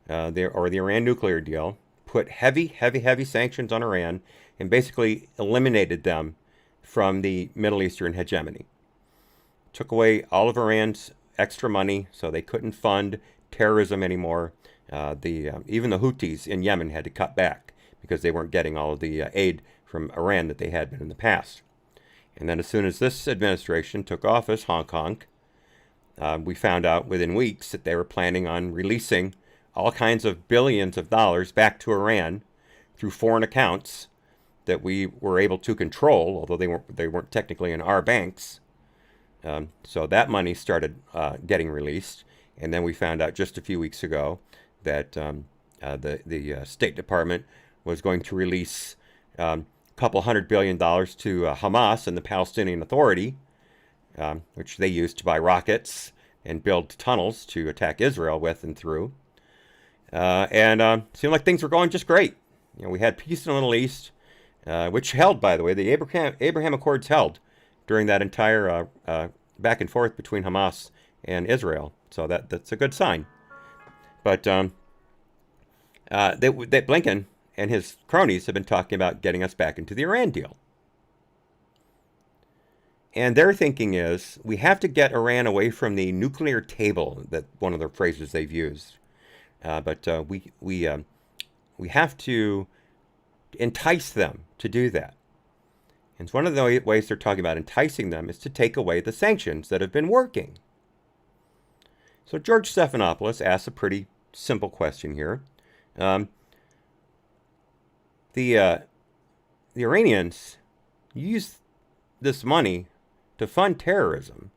or the Iran nuclear deal, put heavy sanctions on Iran, and basically eliminated them from the Middle Eastern hegemony. Took away all of Iran's extra money, so they couldn't fund terrorism anymore. Even the Houthis in Yemen had to cut back because they weren't getting all of the aid from Iran that they had been in the past. And then as soon as this administration took office, Hong Kong, we found out within weeks that they were planning on releasing all kinds of billions of dollars back to Iran through foreign accounts that we were able to control, although they weren't technically in our banks. So that money started getting released, and then we found out just a few weeks ago that the State Department was going to release a couple $100 billion to Hamas and the Palestinian Authority, which they used to buy rockets and build tunnels to attack Israel with and through. And seemed like things were going just great. We had peace in the Middle East, which held, by the way, the Abraham Accords held during that entire back and forth between Hamas and Israel. So that's a good sign. But Blinken and his cronies have been talking about getting us back into the Iran deal. And their thinking is we have to get Iran away from the nuclear table, that one of the phrases they've used. But we have to entice them to do that. And one of the ways they're talking about enticing them is to take away the sanctions that have been working. So George Stephanopoulos asks a pretty simple question here. The Iranians use this money to fund terrorism,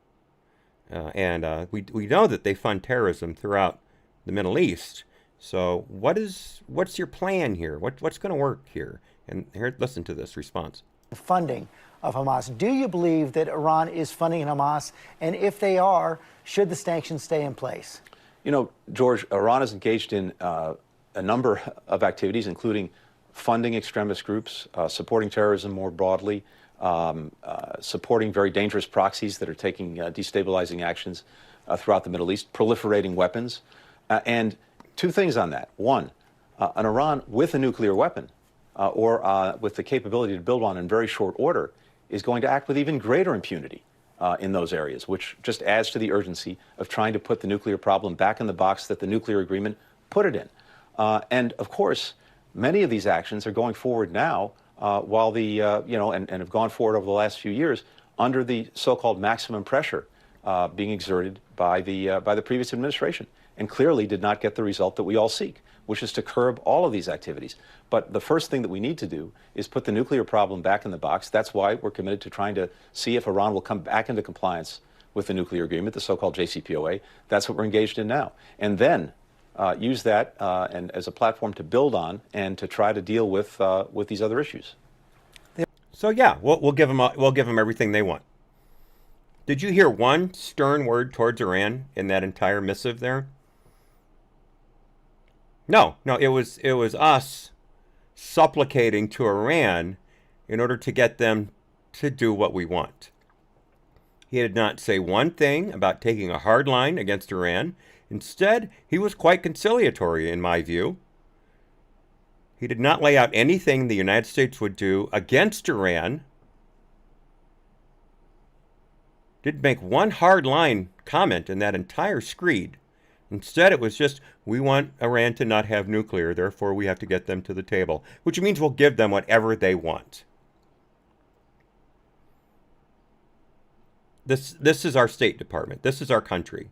and we know that they fund terrorism throughout the Middle East. So what's your plan here? What's going to work here? And here, listen to this response. Funding of Hamas. Do you believe that Iran is funding Hamas? And if they are, should the sanctions stay in place? You know, George, Iran is engaged in a number of activities, including funding extremist groups, supporting terrorism more broadly, supporting very dangerous proxies that are taking destabilizing actions throughout the Middle East, proliferating weapons. And two things on that. One, an Iran with a nuclear weapon or with the capability to build one in very short order is going to act with even greater impunity in those areas, which just adds to the urgency of trying to put the nuclear problem back in the box that the nuclear agreement put it in. And of course, many of these actions are going forward now while and have gone forward over the last few years under the so-called maximum pressure being exerted by the previous administration, and clearly did not get the result that we all seek, which is to curb all of these activities. But the first thing that we need to do is put the nuclear problem back in the box. That's why we're committed to trying to see if Iran will come back into compliance with the nuclear agreement, the so-called JCPOA. That's what we're engaged in now. And then use that and as a platform to build on and to try to deal with these other issues. So yeah, we'll give them everything they want. Did you hear one stern word towards Iran in that entire missive there? No, it was us supplicating to Iran in order to get them to do what we want. He did not say one thing about taking a hard line against Iran. Instead, he was quite conciliatory, in my view. He did not lay out anything the United States would do against Iran. Didn't make one hard line comment in that entire screed. Instead, it was just, we want Iran to not have nuclear, therefore we have to get them to the table, which means we'll give them whatever they want. This is our State Department. This is our country,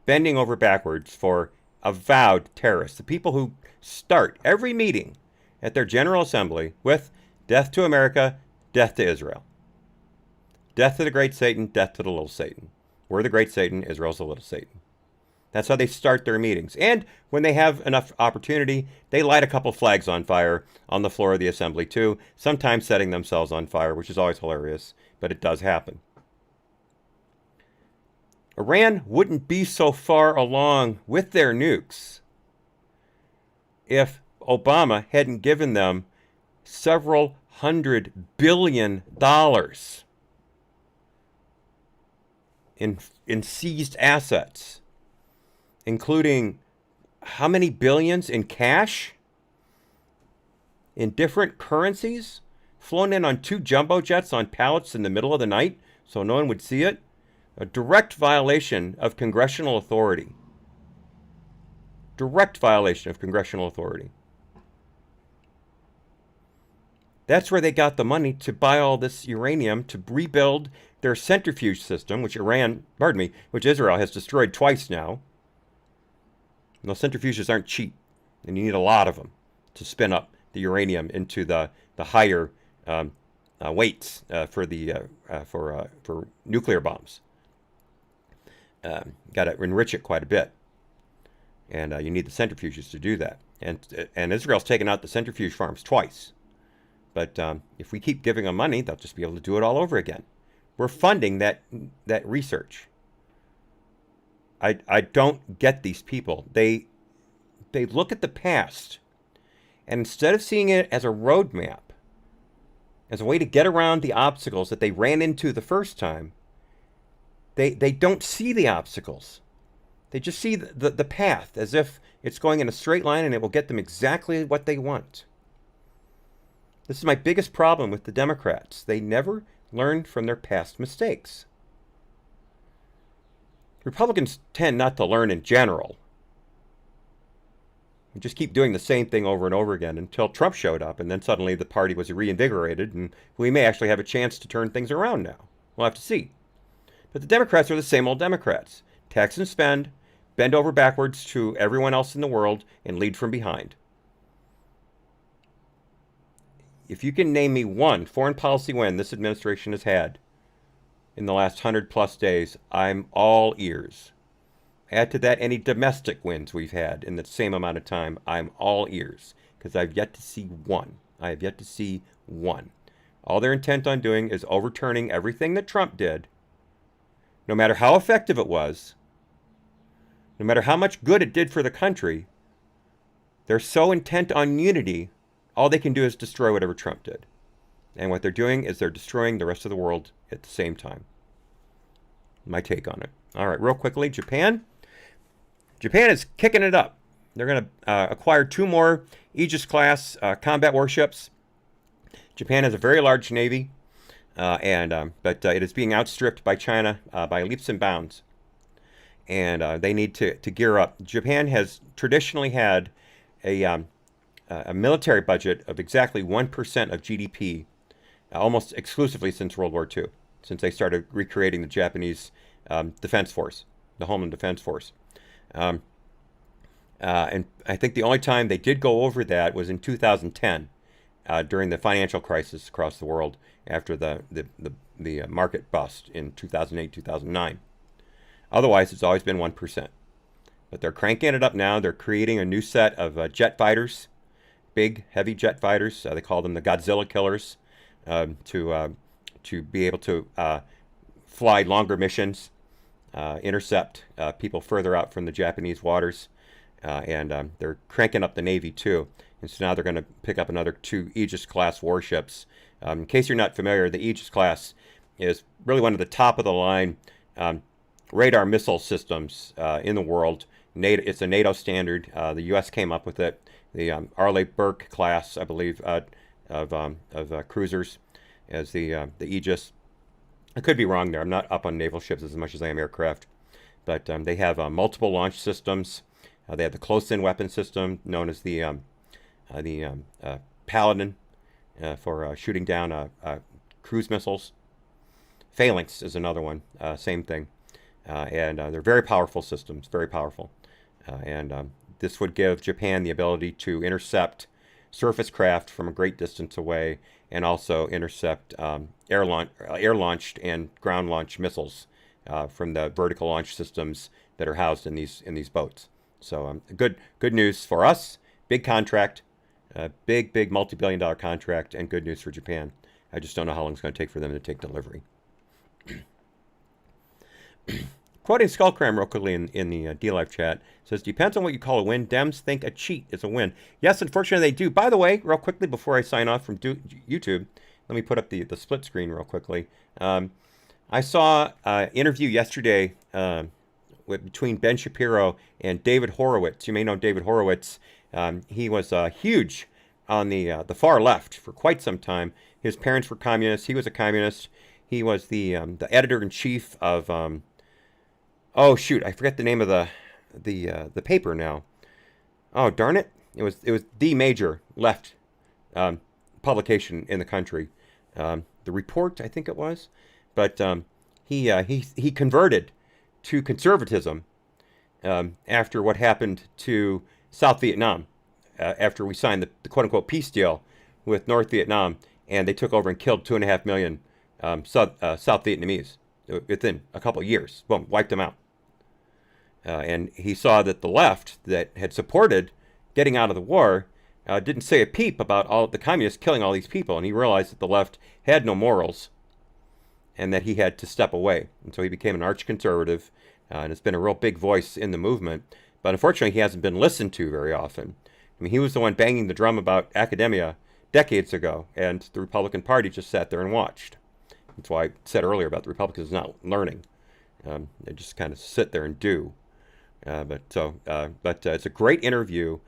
bending over backwards for avowed terrorists, the people who start every meeting at their General Assembly with death to America, death to Israel. Death to the great Satan, death to the little Satan. We're the great Satan, Israel's the little Satan. That's how they start their meetings. And when they have enough opportunity, they light a couple flags on fire on the floor of the assembly too, sometimes setting themselves on fire, which is always hilarious, but it does happen. Iran wouldn't be so far along with their nukes if Obama hadn't given them several $100 billion in seized assets, including how many billions in cash, in different currencies, flown in on 2 jumbo jets on pallets in the middle of the night so no one would see it. A direct violation of congressional authority. Direct violation of congressional authority. That's where they got the money to buy all this uranium to rebuild their centrifuge system, which Israel has destroyed twice now. And those centrifuges aren't cheap, and you need a lot of them to spin up the uranium into the higher weights for nuclear bombs. Got to enrich it quite a bit, and you need the centrifuges to do that. And Israel's taken out the centrifuge farms twice, but if we keep giving them money, they'll just be able to do it all over again. We're funding that research. I don't get these people. They look at the past, and instead of seeing it as a roadmap, as a way to get around the obstacles that they ran into the first time, they don't see the obstacles. They just see the path as if it's going in a straight line and it will get them exactly what they want. This is my biggest problem with the Democrats. They never learned from their past mistakes. Republicans tend not to learn in general. We just keep doing the same thing over and over again until Trump showed up, and then suddenly the party was reinvigorated, and we may actually have a chance to turn things around now. We'll have to see. But the Democrats are the same old Democrats. Tax and spend, bend over backwards to everyone else in the world, and lead from behind. If you can name me one foreign policy win this administration has had in the last 100+ days, I'm all ears. Add to that any domestic wins we've had in the same amount of time, I'm all ears, because I've yet to see one. I have yet to see one. All they're intent on doing is overturning everything that Trump did, no matter how effective it was, no matter how much good it did for the country. They're so intent on unity, all they can do is destroy whatever Trump did. And what they're doing is they're destroying the rest of the world at the same time. My take on it. All right, real quickly, Japan. Japan is kicking it up. They're going to acquire 2 more Aegis-class combat warships. Japan has a very large navy, but it is being outstripped by China by leaps and bounds. And they need to gear up. Japan has traditionally had a military budget of exactly 1% of GDP, almost exclusively since World War II, since they started recreating the Japanese Defense Force, the Homeland Defense Force. And I think the only time they did go over that was in 2010, during the financial crisis across the world after the market bust in 2008, 2009. Otherwise, it's always been 1%. But they're cranking it up now. They're creating a new set of jet fighters, big, heavy jet fighters. They call them the Godzilla killers, to be able to fly longer missions, intercept people further out from the Japanese waters, and they're cranking up the Navy too. And so now they're going to pick up another 2 Aegis-class warships. In case you're not familiar, the Aegis-class is really one of the top-of-the-line radar missile systems in the world. It's a NATO standard. The U.S. came up with it. The Arleigh Burke class, I believe, of cruisers as the Aegis. I could be wrong there. I'm not up on naval ships as much as I am aircraft. But they have multiple launch systems. They have the close-in weapon system known as the Paladin for shooting down cruise missiles. Phalanx is another one. Same thing. And they're very powerful systems, very powerful. And this would give Japan the ability to intercept surface craft from a great distance away, and also intercept air-launched and ground-launched missiles from the vertical launch systems that are housed in these boats. So good news for us. Big contract, big multi-billion-dollar contract, and good news for Japan. I just don't know how long it's going to take for them to take delivery. Quoting Skullcram real quickly in the D-Live chat, says, depends on what you call a win. Dems think a cheat is a win. Yes, unfortunately they do. By the way, real quickly before I sign off from YouTube, let me put up the split screen real quickly. I saw an interview yesterday between Ben Shapiro and David Horowitz. You may know David Horowitz. He was huge on the far left for quite some time. His parents were communists. He was a communist. He was the editor-in-chief of oh shoot, I forget the name of the paper now. Oh darn it! It was the major left publication in the country. The Report, I think it was, but he converted to conservatism after what happened to South Vietnam, after we signed the quote-unquote peace deal with North Vietnam, and they took over and killed 2.5 million South Vietnamese within a couple of years. Boom, wiped them out. And he saw that the left that had supported getting out of the war didn't say a peep about all the communists killing all these people, and he realized that the left had no morals and that he had to step away. And so he became an arch-conservative, and has been a real big voice in the movement. But unfortunately, he hasn't been listened to very often. I mean, he was the one banging the drum about academia decades ago, and the Republican Party just sat there and watched. That's why I said earlier about the Republicans not learning. They just kind of sit there and do. But it's a great interview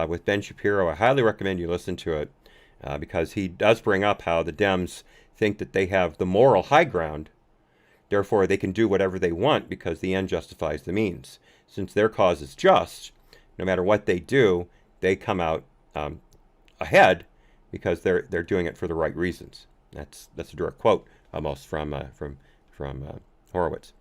with Ben Shapiro. I highly recommend you listen to it because he does bring up how the Dems think that they have the moral high ground. Therefore, they can do whatever they want because the end justifies the means. Since their cause is just, no matter what they do, they come out ahead because they're doing it for the right reasons. That's a direct quote almost from Horowitz.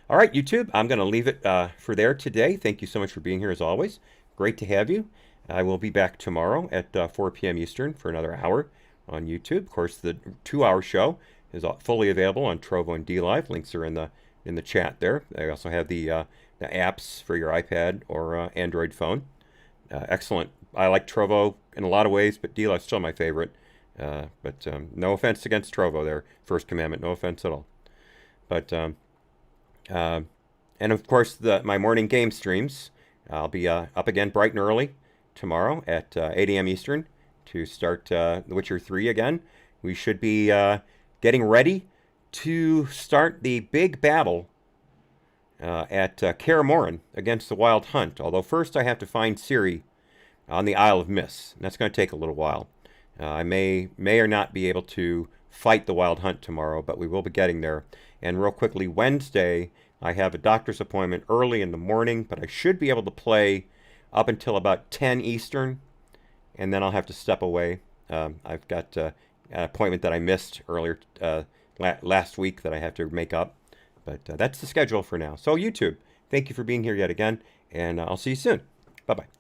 All right, YouTube, I'm going to leave it for there today. Thank you so much for being here as always. Great to have you. I will be back tomorrow at 4 p.m. Eastern for another hour on YouTube. Of course, the 2-hour show is fully available on Trovo and DLive. Links are in the chat there. I also have the apps for your iPad or Android phone. Excellent. I like Trovo in a lot of ways, but DLive's still my favorite. But no offense against Trovo there. First Commandment, no offense at all. But and of course my morning game streams. I'll be up again bright and early tomorrow at 8 a.m. Eastern to start The Witcher 3 again. We should be getting ready to start the big battle at Kaer Mohren against the Wild Hunt. Although first I have to find Ciri on the Isle of Miss. And that's going to take a little while. I may or not be able to fight the Wild Hunt tomorrow, but we will be getting there. And real quickly, Wednesday, I have a doctor's appointment early in the morning, but I should be able to play up until about 10 Eastern, and then I'll have to step away. I've got an appointment that I missed earlier last week that I have to make up. But that's the schedule for now. So YouTube, thank you for being here yet again, and I'll see you soon. Bye-bye.